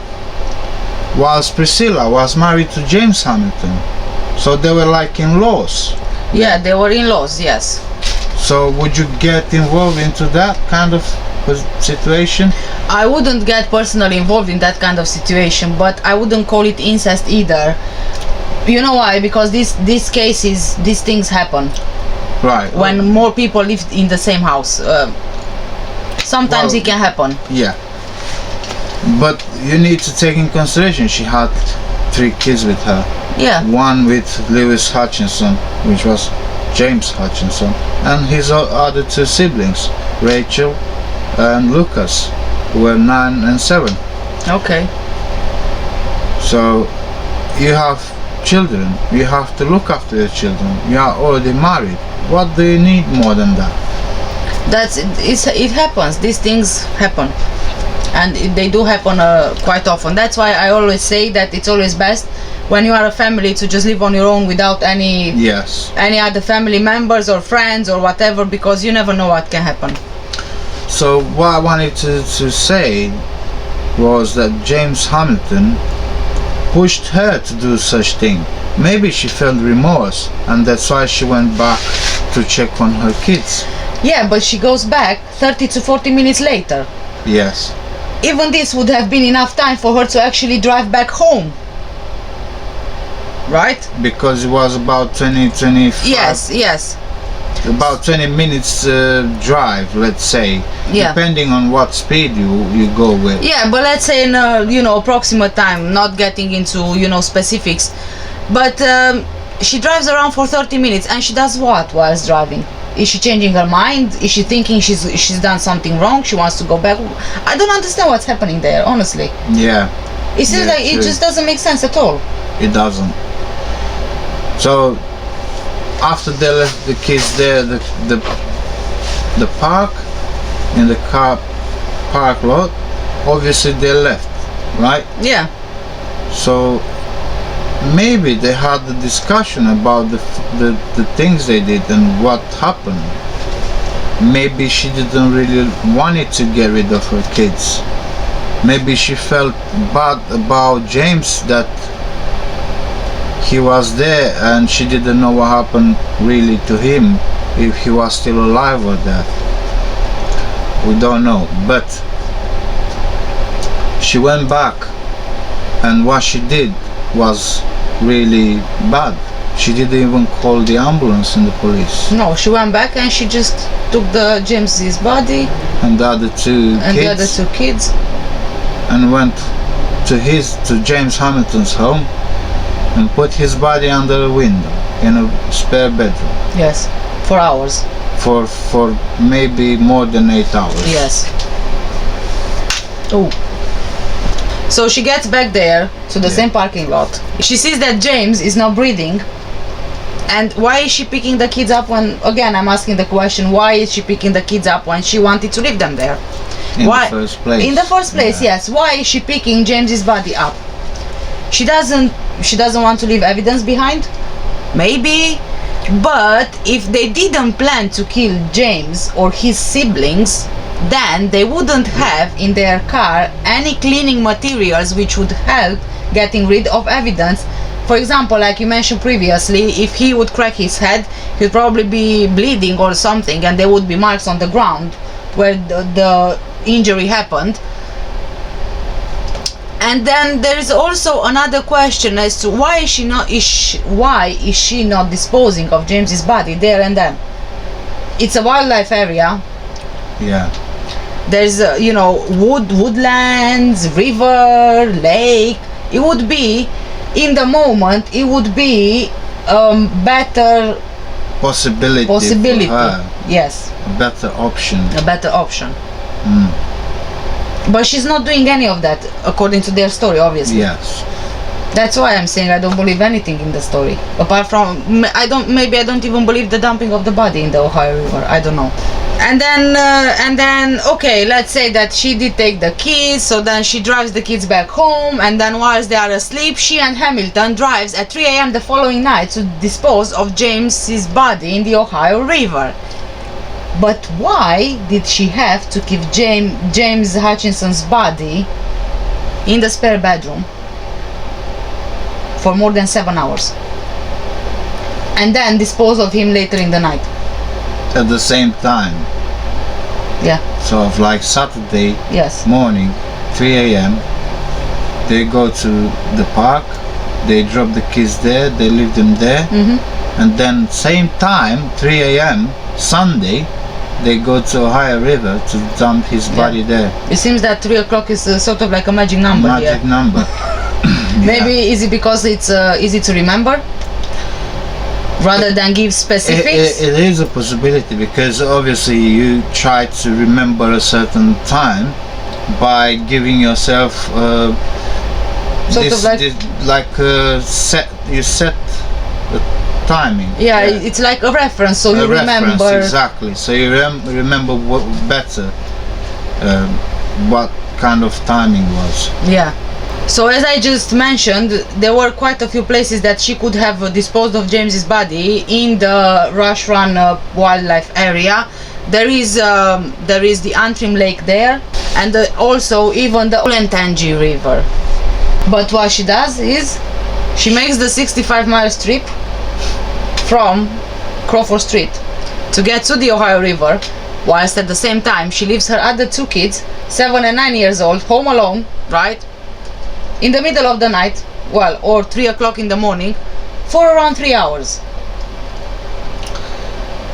whilst Priscilla was married to James Hamilton. So they were like in-laws. Yeah, they were in-laws, yes. So would you get involved into that kind of situation? I wouldn't get personally involved in that kind of situation, but I wouldn't call it incest either. You know why? Because these cases, these things happen Right. when more people live in the same house. Sometimes Well, it can happen. Yeah. But you need to take in consideration she had 3 kids with her. Yeah. One with Lewis Hutchinson, which was James Hutchinson, and his other 2 siblings, Rachel and Lucas, who were 9 and 7. Okay. So you have children, you have to look after your children, you are already married. What do you need more than that? It happens. These things happen, and they do happen quite often. That's why I always say that it's always best when you are a family to just live on your own without any other family members or friends or whatever, because you never know what can happen. So what I wanted to say was that James Hamilton pushed her to do such thing. Maybe she felt remorse, and that's why she went back to check on her kids. Yeah, but she goes back 30 to 40 minutes later. Yes. Even this would have been enough time for her to actually drive back home. Right? Because it was about 25. Yes. About 20 minutes drive, let's say. Yeah. Depending on what speed you go with. Yeah, but let's say in approximate time, not getting into specifics. But she drives around for 30 minutes, and she does what whilst driving? Is she changing her mind? Is she thinking she's done something wrong? She wants to go back? I don't understand what's happening there, honestly. Yeah. It seems like it just doesn't make sense at all. It doesn't. So after they left the kids there, the the park, in the car park lot, obviously they left, right? Yeah. So maybe they had the discussion about the things they did and what happened. Maybe she didn't really wanted to get rid of her kids. Maybe she felt bad about James, that he was there and she didn't know what happened really to him, if he was still alive or dead. We don't know, but she went back, and what she did was really bad. She didn't even call the ambulance and the police. No, she went back and she just took the James's body And the other two kids, and went to James Hamilton's home and put his body under a window in a spare bedroom. Yes, for hours. For maybe more than 8 hours. Yes. Oh. So she gets back there to the same parking lot. She sees that James is not breathing. And why is she picking the kids up when, again, I'm asking the question, why is she picking the kids up when she wanted to leave them there? In the first place. In the first place, yes. Why is she picking James's body up? She doesn't want to leave evidence behind? Maybe. But if they didn't plan to kill James or his siblings, then they wouldn't have in their car any cleaning materials which would help getting rid of evidence. For example, like you mentioned previously, if he would crack his head, he'd probably be bleeding or something, and there would be marks on the ground where the injury happened. And then there is also another question as to why is she not disposing of James's body there and then? It's a wildlife area. Yeah. There's woodlands, river, lake. It would be, in the moment, it would be better possibility for her. Yes. A better option. A better option. Mm. But she's not doing any of that, according to their story, obviously. Yes. That's why I'm saying I don't believe anything in the story. Apart from, maybe I don't even believe the dumping of the body in the Ohio River. I don't know. And then, okay, let's say that she did take the kids, so then she drives the kids back home, and then whilst they are asleep, she and Hamilton drives at 3 a.m. the following night to dispose of James's body in the Ohio River. But why did she have to keep James Hutchinson's body in the spare bedroom for more than 7 hours? And then dispose of him later in the night? At the same time. Yeah. Sort of like Saturday morning, 3 a.m. They go to the park, they drop the kids there, they leave them there. Mm-hmm. And then same time, 3 a.m. Sunday, they go to Ohio River to dump his body there. It seems that 3 o'clock is sort of like a magic number. Magic number. Maybe is it because it's easy to remember rather than give specifics? It is a possibility, because obviously you try to remember a certain time by giving yourself set a timing. Yeah, it's like a reference, so you remember. Exactly. So you remember better what kind of timing was. Yeah. So as I just mentioned, there were quite a few places that she could have disposed of James's body in the Rush Run wildlife area. There is the Antrim Lake there, and also even the Olentangy River. But what she does is she makes the 65-mile trip from Crawford Street to get to the Ohio River, whilst at the same time she leaves her other two kids, 7 and 9 years old, home alone, right? In the middle of the night, or 3 o'clock in the morning, for around 3 hours.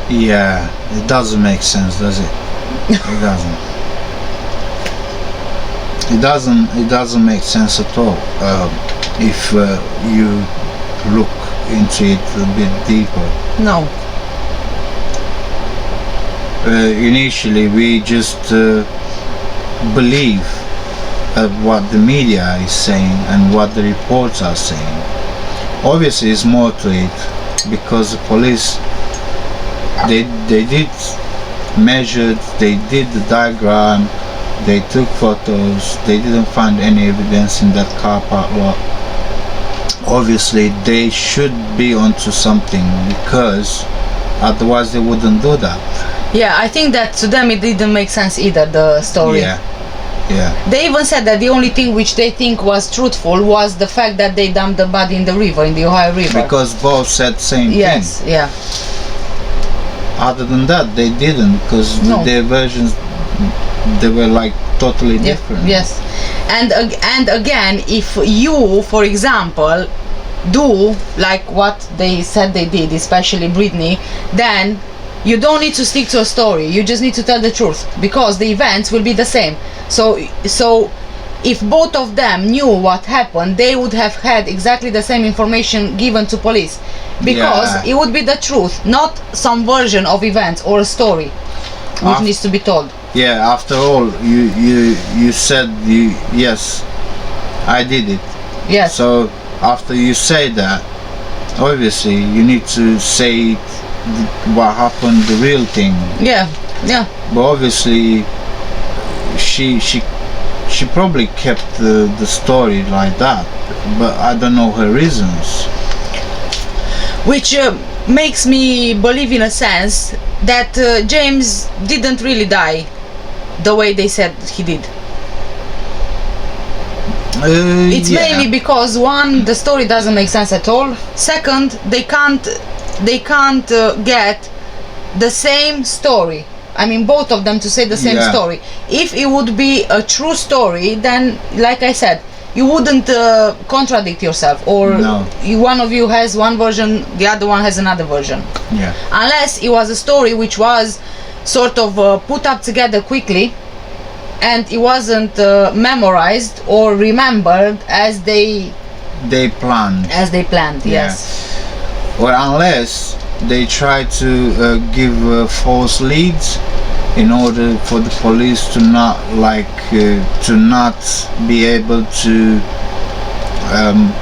Yeah, it doesn't make sense, does it? It doesn't. It doesn't make sense at all if you look into it a bit deeper. No. Initially, we just believe what the media is saying and what the reports are saying. Obviously, there's more to it, because the police they did measured, they did the diagram, they took photos, they didn't find any evidence in that car park lot. Obviously they should be onto something, because otherwise they wouldn't do that. Yeah, I think that to them it didn't make sense either, the story. Yeah. They even said that the only thing which they think was truthful was the fact that they dumped the body in the river, in the Ohio River. Because both said same yes, thing. yeah. Other than that, they didn't, because No. their versions, they were like totally different. Yes. And again, if you, for example, do like what they said they did, especially Brittney, then you don't need to stick to a story. You just need to tell the truth, because the events will be the same. So if both of them knew what happened, they would have had exactly the same information given to police, because it would be the truth, not some version of events or a story which needs to be told. Yeah, after all, you said yes, I did it. Yes. So after you say that, obviously you need to say what happened, the real thing. Yeah. But obviously she probably kept the story like that, but I don't know her reasons. Which makes me believe in a sense that James didn't really die the way they said he did. It's mainly because, one, the story doesn't make sense at all. Second, they can't get the same story. I mean, both of them to say the same story. If it would be a true story, then, like I said, you wouldn't contradict yourself, or one of you has one version, the other one has another version. Yeah. Unless it was a story which was sort of put up together quickly, and it wasn't memorized or remembered as they planned. Yes. Or unless they try to give false leads in order for the police to not be able to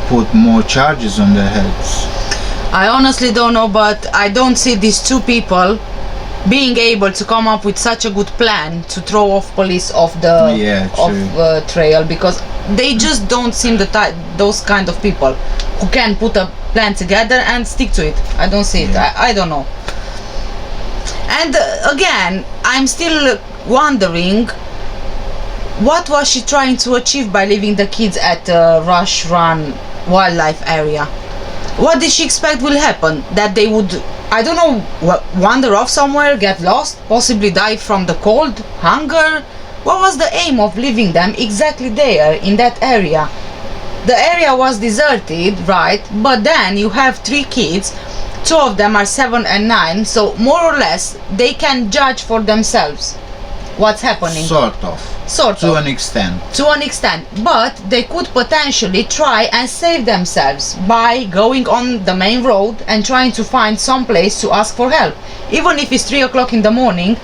put more charges on their heads. I honestly don't know, but I don't see these two people being able to come up with such a good plan to throw off police off the trail, because they just don't seem those kind of people who can put a plan together and stick to it. I don't see it. I don't know. And again, I'm still wondering, what was she trying to achieve by leaving the kids at Rush Run wildlife area? What did she expect will happen? That they would, I don't know, wander off somewhere, get lost, possibly die from the cold, hunger? What was the aim of leaving them exactly there in that area? The area was deserted, right? But then you have 3 kids, 2 of them are 7 and 9, so more or less they can judge for themselves what's happening. Sort of. To an extent. To an extent. But they could potentially try and save themselves by going on the main road and trying to find some place to ask for help. Even if it's 3 o'clock in the morning,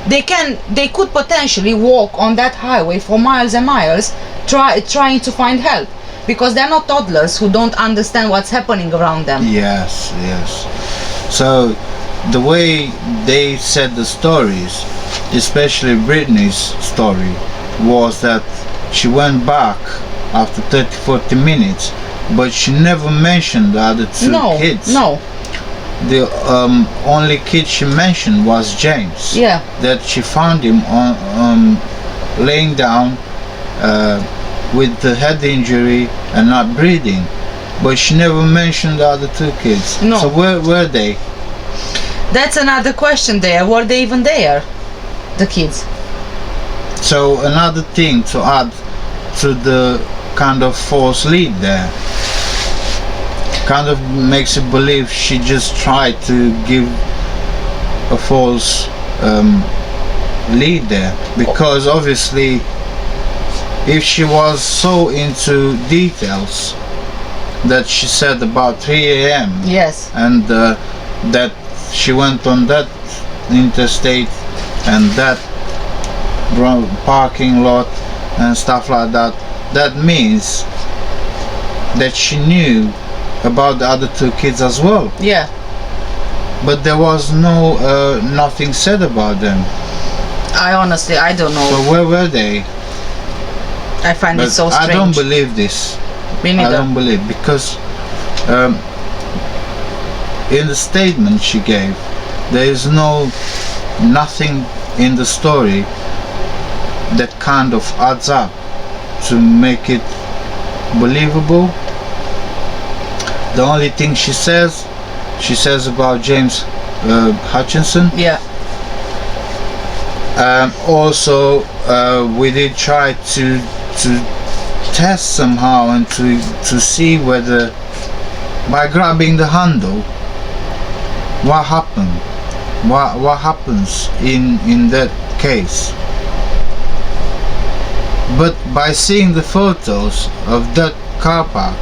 they could potentially walk on that highway for miles and miles trying to find help, because they're not toddlers who don't understand what's happening around them. Yes. So the way they said the stories, especially Brittney's story, was that she went back after 30-40 minutes, but she never mentioned the other 2 kids. No. The only kid she mentioned was James. Yeah. That she found him on laying down with the head injury and not breathing, but she never mentioned the other 2 kids. No. So where were they? That's another question there. Were they even there, the kids? So another thing to add to the kind of false lead there, kind of makes you believe she just tried to give a false lead there, because obviously if she was so into details that she said about 3 a.m. Yes. and that she went on that interstate and that parking lot and stuff like that, that means that she knew about the other 2 kids as well. Yeah. But there was nothing said about them. I honestly, I don't know. So where were they? I find it so I strange. don't believe this. Me I neither. don't believe, because in the statement she gave, there is nothing in the story that kind of adds up to make it believable. The only thing she says about James Hutchinson. Yeah. Also, we did try to test somehow and to see whether, by grabbing the handle, what happened, what happens in that case. But by seeing the photos of that car park,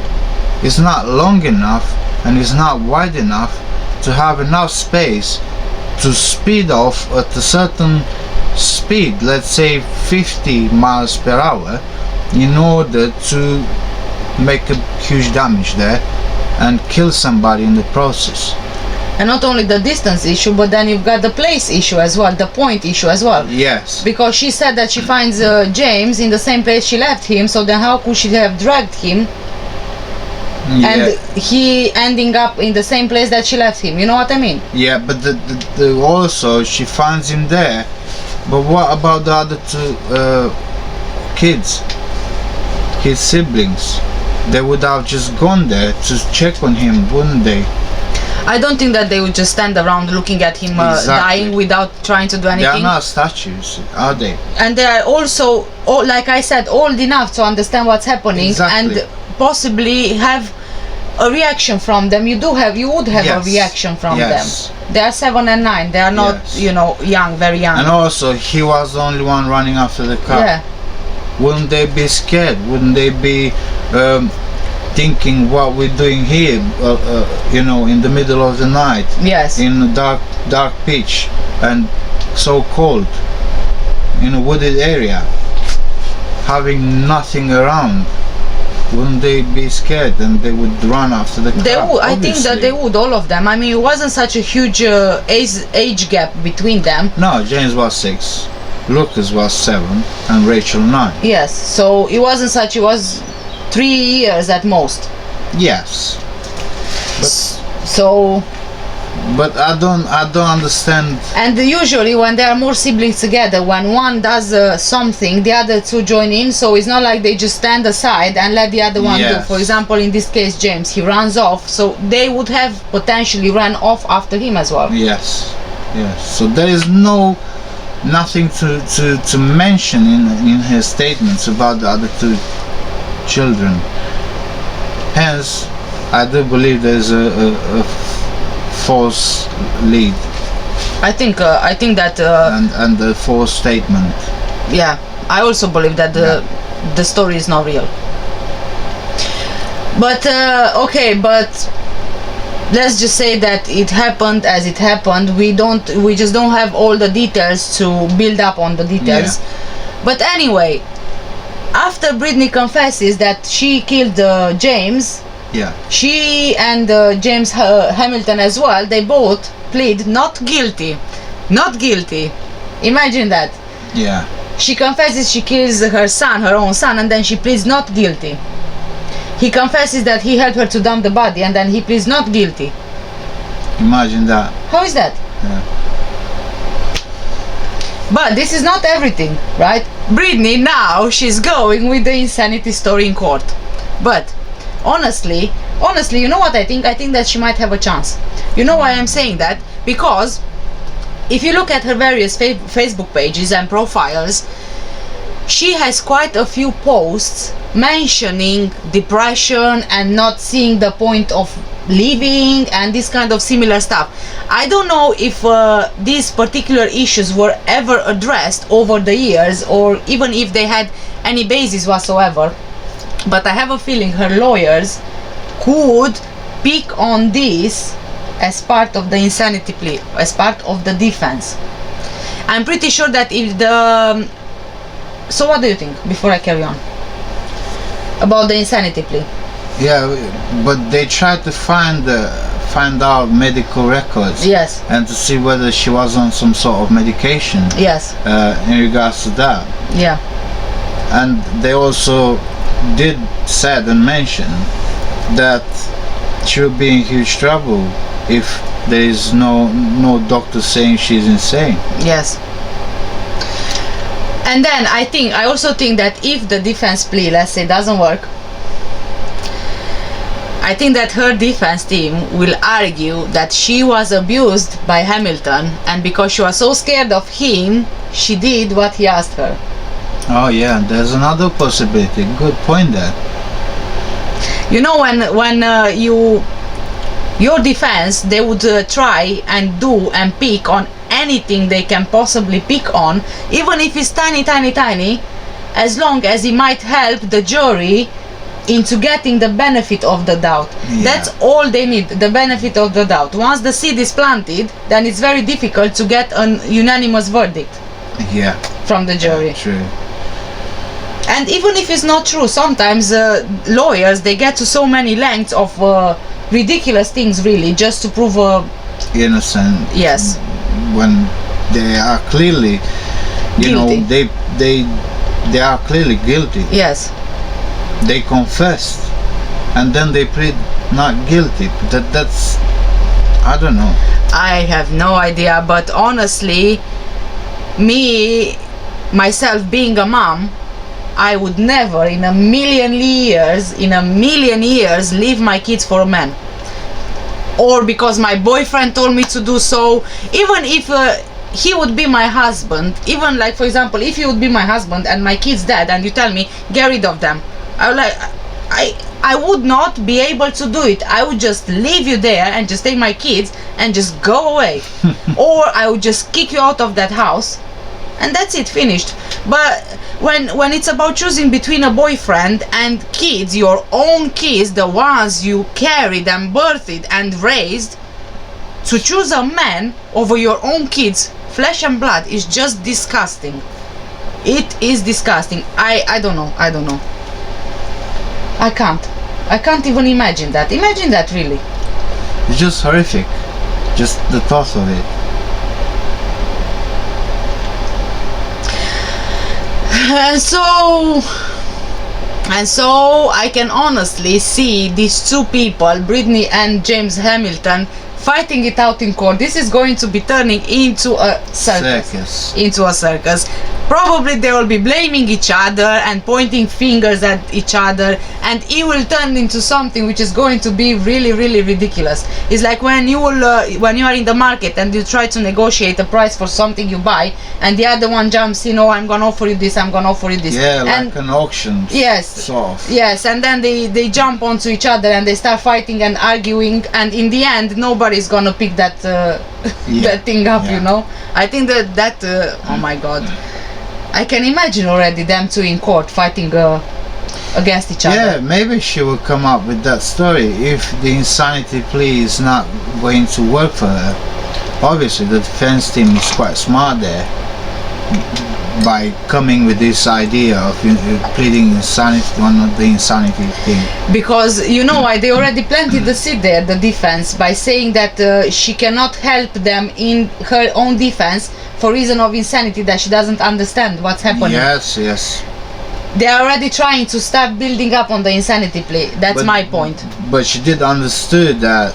it's not long enough and it's not wide enough to have enough space to speed off at a certain speed, let's say 50 miles per hour, in order to make a huge damage there and kill somebody in the process. And not only the distance issue, but then you've got the place issue as well, the point issue as well. Yes. Because she said that she finds James in the same place she left him, so then how could she have dragged him? Yeah. And he ending up in the same place that she left him, you know what I mean? Yeah, but the also she finds him there, but what about the other two kids, his siblings? They would have just gone there to check on him, wouldn't they? I don't think that they would just stand around looking at him dying without trying to do anything. They are not statues, are they? And they are also, like I said, old enough to understand what's happening. Exactly. And possibly have a reaction from them. You would have Yes. a reaction from Yes. them. They are 7 and 9. They are not, Yes. young, very young. And also, he was the only one running after the car. Yeah. Wouldn't they be scared? Wouldn't they be thinking what we're doing here, in the middle of the night, Yes. in a dark pitch, and so cold, in a wooded area, having nothing around? Wouldn't they be scared and they would run after the car? They would. I think that obviously. they would, all of them. I mean, it wasn't such a huge age gap between them. No, James was 6, Lucas was 7, and Rachel 9. Yes, so it wasn't such. It was 3 years at most. Yes. So. But I don't understand. And usually when there are more siblings together, when one does something, the other two join in, so it's not like they just stand aside and let the other one do. Yes. For example, in this case, James, he runs off, so they would have potentially run off after him as well. Yes, yes. So there is nothing to mention in her statements about the other two children. Hence, I do believe there's a false lead. I think that and the false statement. yeah, I also believe that the story is not real. But okay, but let's just say that it happened as it happened. We just don't have all the details to build up on the details. But anyway, after Brittney confesses that she killed James, she and James Hamilton as well, they both plead not guilty. Not guilty. Imagine that. Yeah. She confesses she kills her own son, and then she pleads not guilty. He confesses that he helped her to dump the body, and then he pleads not guilty. Imagine that. How is that? Yeah. But this is not everything, right? Brittney, now she's going with the insanity story in court. But honestly, you know what I think? I think that she might have a chance. You know why I'm saying that? Because if you look at her various Facebook pages and profiles, she has quite a few posts mentioning depression and not seeing the point of living and this kind of similar stuff. I don't know if these particular issues were ever addressed over the years, or even if they had any basis whatsoever, but I have a feeling her lawyers could pick on this as part of the insanity plea, as part of the defense. I'm pretty sure that if the... So what do you think, before I carry on, about the insanity plea? Yeah, but they tried to find find out medical records. Yes. And to see whether she was on some sort of medication. Yes. In regards to that. Yeah. And they also did said and mention that she would be in huge trouble if there is no doctor saying she's insane. Yes. And then I also think that if the defense plea, let's say, doesn't work, I think that her defense team will argue that she was abused by Hamilton, and because she was so scared of him, she did what he asked her. Oh yeah, there's another possibility. Good point there. You know, when your defense, they would try and do and pick on anything they can possibly pick on, even if it's tiny, as long as it might help the jury into getting the benefit of the doubt. Yeah. That's all they need, the benefit of the doubt. Once the seed is planted, then it's very difficult to get an unanimous verdict. Yeah. From the jury. Yeah, true. And even if it's not true, sometimes lawyers, they get to so many lengths of ridiculous things, really, just to prove innocent. Yes. When they are clearly, you guilty. know, they are clearly guilty. Yes. They confessed, and then they plead not guilty. That's I don't know. I have no idea, but honestly, myself being a mom, I would never in a million years leave my kids for a man. Or because my boyfriend told me to do so. Even if he would be my husband, even like, for example, if he would be my husband and my kids dead and you tell me, get rid of them, I would not be able to do it. I would just leave you there and just take my kids and just go away. Or I would just kick you out of that house and that's it, finished. But when it's about choosing between a boyfriend and kids, your own kids, the ones you carried and birthed and raised, to choose a man over your own kids, flesh and blood, is just disgusting. It is disgusting. I don't know. I can't even imagine that. Imagine that, really. It's just horrific. Just the thought of it. And so I can honestly see these two people, Brittney and James Hamilton, fighting it out in court. This is going to be turning into a circus. Into a circus. Probably they will be blaming each other and pointing fingers at each other, and it will turn into something which is going to be really, really ridiculous. It's like when you are in the market and you try to negotiate a price for something you buy, and the other one jumps in, oh, I'm gonna offer you this, I'm gonna offer you this. Yeah, and like an auction. Yes. Sort of. Yes, and then they jump onto each other and they start fighting and arguing, and in the end nobody's gonna pick that that thing up, you know. I think that oh my god, I can imagine already them two in court fighting against each other. Yeah, maybe she will come up with that story if the insanity plea is not going to work for her. Obviously the defense team is quite smart there by coming with this idea of pleading insanity, one of the insanity thing. Because you know why, they already planted the seed there, the defense, by saying that she cannot help them in her own defense for reason of insanity, that she doesn't understand what's happening. Yes. They are already trying to start building up on the insanity plea. That's my point. But she did understood that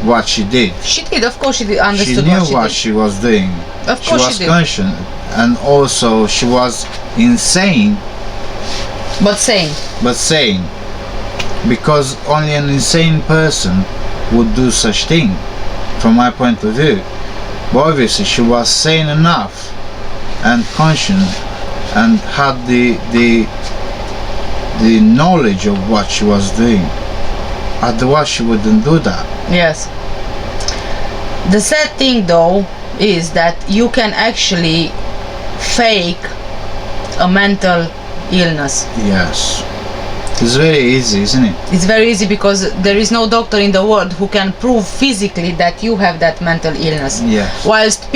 what she did. She did, of course she did understood she knew what she was doing. Of course she was conscious, and also she was insane. But sane. Because only an insane person would do such thing, from my point of view. But obviously she was sane enough and conscious and had the knowledge of what she was doing. Otherwise she wouldn't do that. Yes. The sad thing though is that you can actually fake a mental illness. Yes. It's very easy, isn't it? It's very easy because there is no doctor in the world who can prove physically that you have that mental illness. Yes. Whilst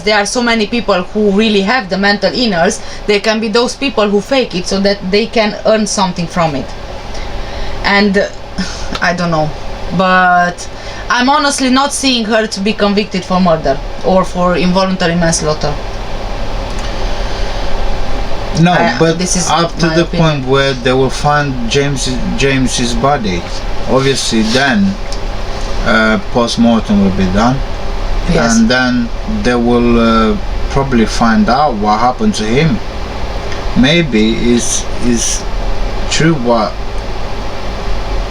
there are so many people who really have the mental illness, there can be those people who fake it so that they can earn something from it. And I don't know, but I'm honestly not seeing her to be convicted for murder or for involuntary manslaughter. No, but this is up to my the opinion. point where they will find James's body. Obviously, then post-mortem will be done, Yes. and then they will probably find out what happened to him. Maybe is true what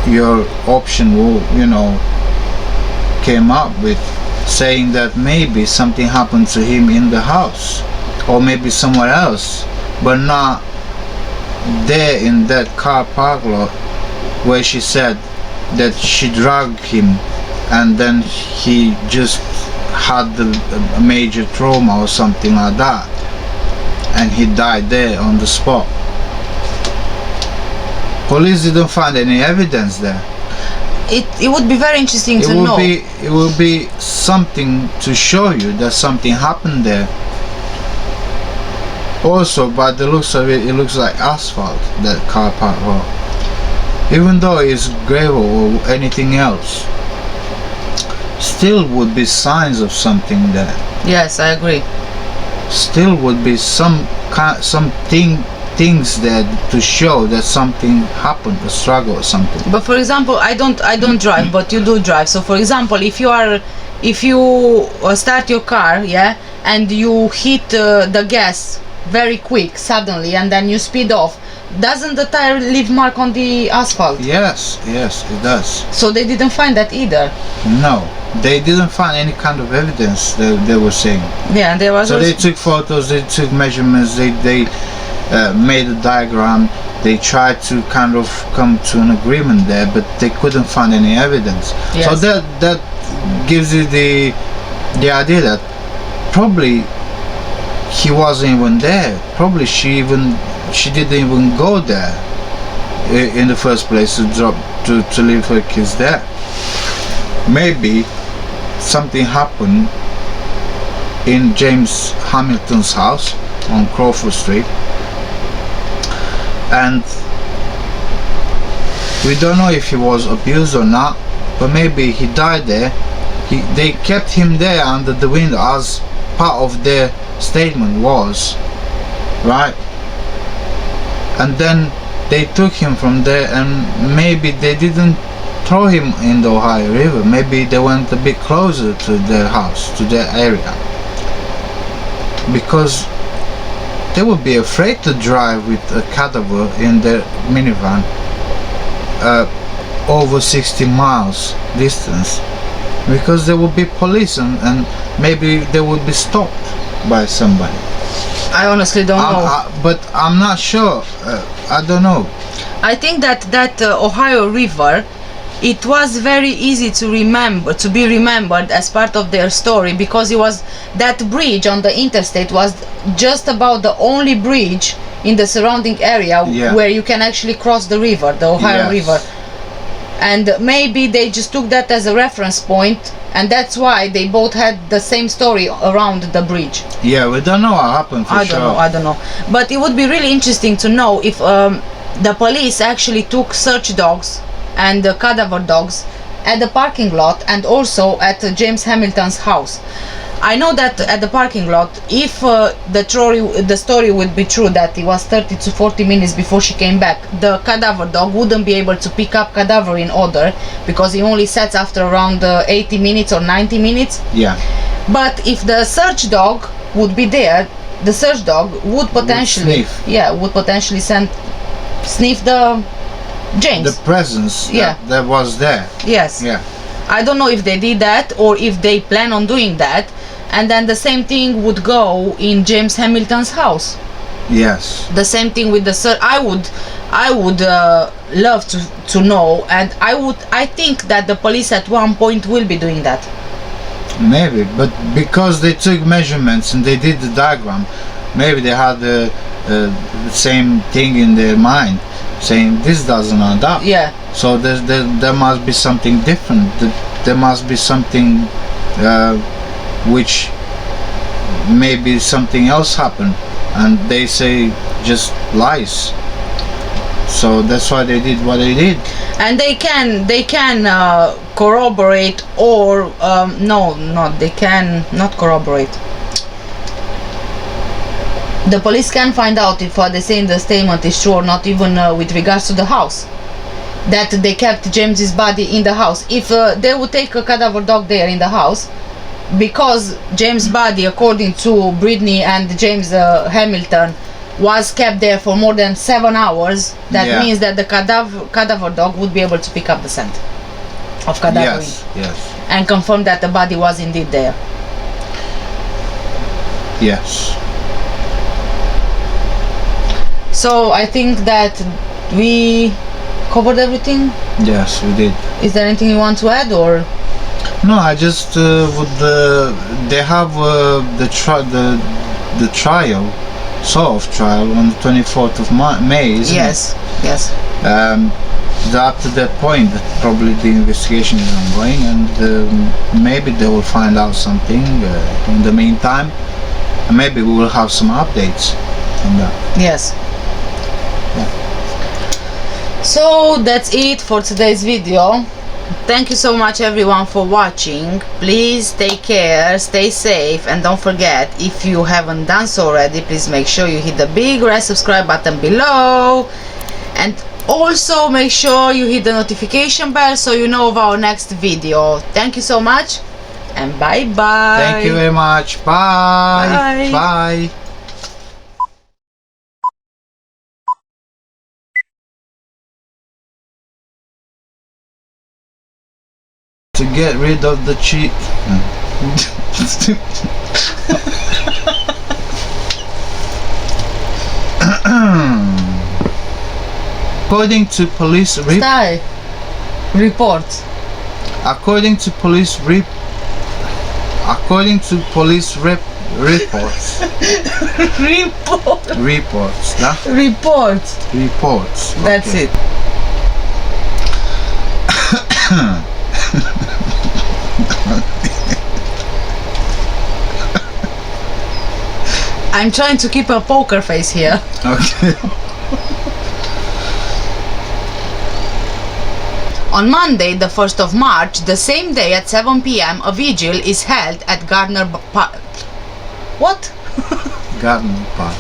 your option will, came up with, saying that maybe something happened to him in the house, or maybe somewhere else, but not there in that car park lot where she said that she dragged him and then he just had a major trauma or something like that, and he died there on the spot. Police didn't find any evidence there. It would be very interesting to know. It will be something to show you that something happened there. Also, by the looks of it, it looks like asphalt, that car park lot. Even though it's gravel or anything else, still would be signs of something there. Yes, I agree. Still would be things there to show that something happened, a struggle or something. But for example, I don't drive, but you do drive. So for example, if you start your car, yeah, and you hit the gas very quick suddenly, and then you speed off, doesn't the tire leave mark on the asphalt? Yes, it does. So they didn't find that either. No, they didn't find any kind of evidence, they were saying. Yeah, there was. So they took photos, they took measurements, they made a diagram, they tried to kind of come to an agreement there, but they couldn't find any evidence. Yes. So that gives you the idea that probably he wasn't even there. Probably she didn't even go there in the first place to leave her kids there. Maybe something happened in James Hamilton's house on Crawford Street, and we don't know if he was abused or not, but maybe he died there. They kept him there under the window, as part of their statement was, right? And then they took him from there, and maybe they didn't throw him in the Ohio River. Maybe they went a bit closer to their house, to their area, because they would be afraid to drive with a cadaver in their minivan over 60 miles distance, because there would be police and maybe they would be stopped by somebody. I honestly don't know. But I'm not sure. I don't know. I think that Ohio River, it was very easy to be remembered as part of their story, because it was that bridge on the interstate was just about the only bridge in the surrounding area where you can actually cross the river, the Ohio River. And maybe they just took that as a reference point, and that's why they both had the same story around the bridge. Yeah, we don't know what happened for sure. I don't know. But it would be really interesting to know if the police actually took search dogs and cadaver dogs at the parking lot and also at James Hamilton's house. I know that at the parking lot, if the story would be true, that it was 30 to 40 minutes before she came back, the cadaver dog wouldn't be able to pick up cadaver in order, because he only sets after around 80 minutes or 90 minutes. Yeah. But if the search dog would be there, the search dog would potentially sniff the James. The presence that was there. Yes. Yeah. I don't know if they did that or if they plan on doing that, and then the same thing would go in James Hamilton's house. Yes. The same thing with the search. I would love to know, and I think that the police at one point will be doing that. Maybe, but because they took measurements and they did the diagram, maybe they had the same thing in their mind, saying this doesn't add up. Yeah. So there must be something different. There must be something which maybe something else happened, and they say just lies. So that's why they did what they did. And they can corroborate, or they can not corroborate. The police can find out if what they say in the statement is true or not, even with regards to the house, that they kept James's body in the house. If they would take a cadaver dog there in the house, because James' body, according to Brittney and James Hamilton, was kept there for more than 7 hours, that means that the cadaver dog would be able to pick up the scent of cadaver and confirm that the body was indeed there. Yes. So I think that we covered everything. Yes, we did. Is there anything you want to add, or? No, I just would. They have the trial, sort of trial, on the 24th of May. Isn't yes. it? Yes. Up to that point, probably the investigation is ongoing, and maybe they will find out something in the meantime. And maybe we will have some updates on that. Yes. So that's it for today's video. Thank you so much everyone for watching. Please take care, stay safe, and don't forget, if you haven't done so already, please make sure you hit the big red subscribe button below, and also make sure you hit the notification bell so you know of our next video. Thank you so much, and bye bye. Thank you very much. Bye. Bye. To get rid of the cheat. According to police reports. According to police reports. Reports. Nah? Reports. That's okay. it. I'm trying to keep a poker face here. Okay. On Monday, the 1st of March, the same day at 7 p.m, a vigil is held at Gardner Park. What? Gardner Park.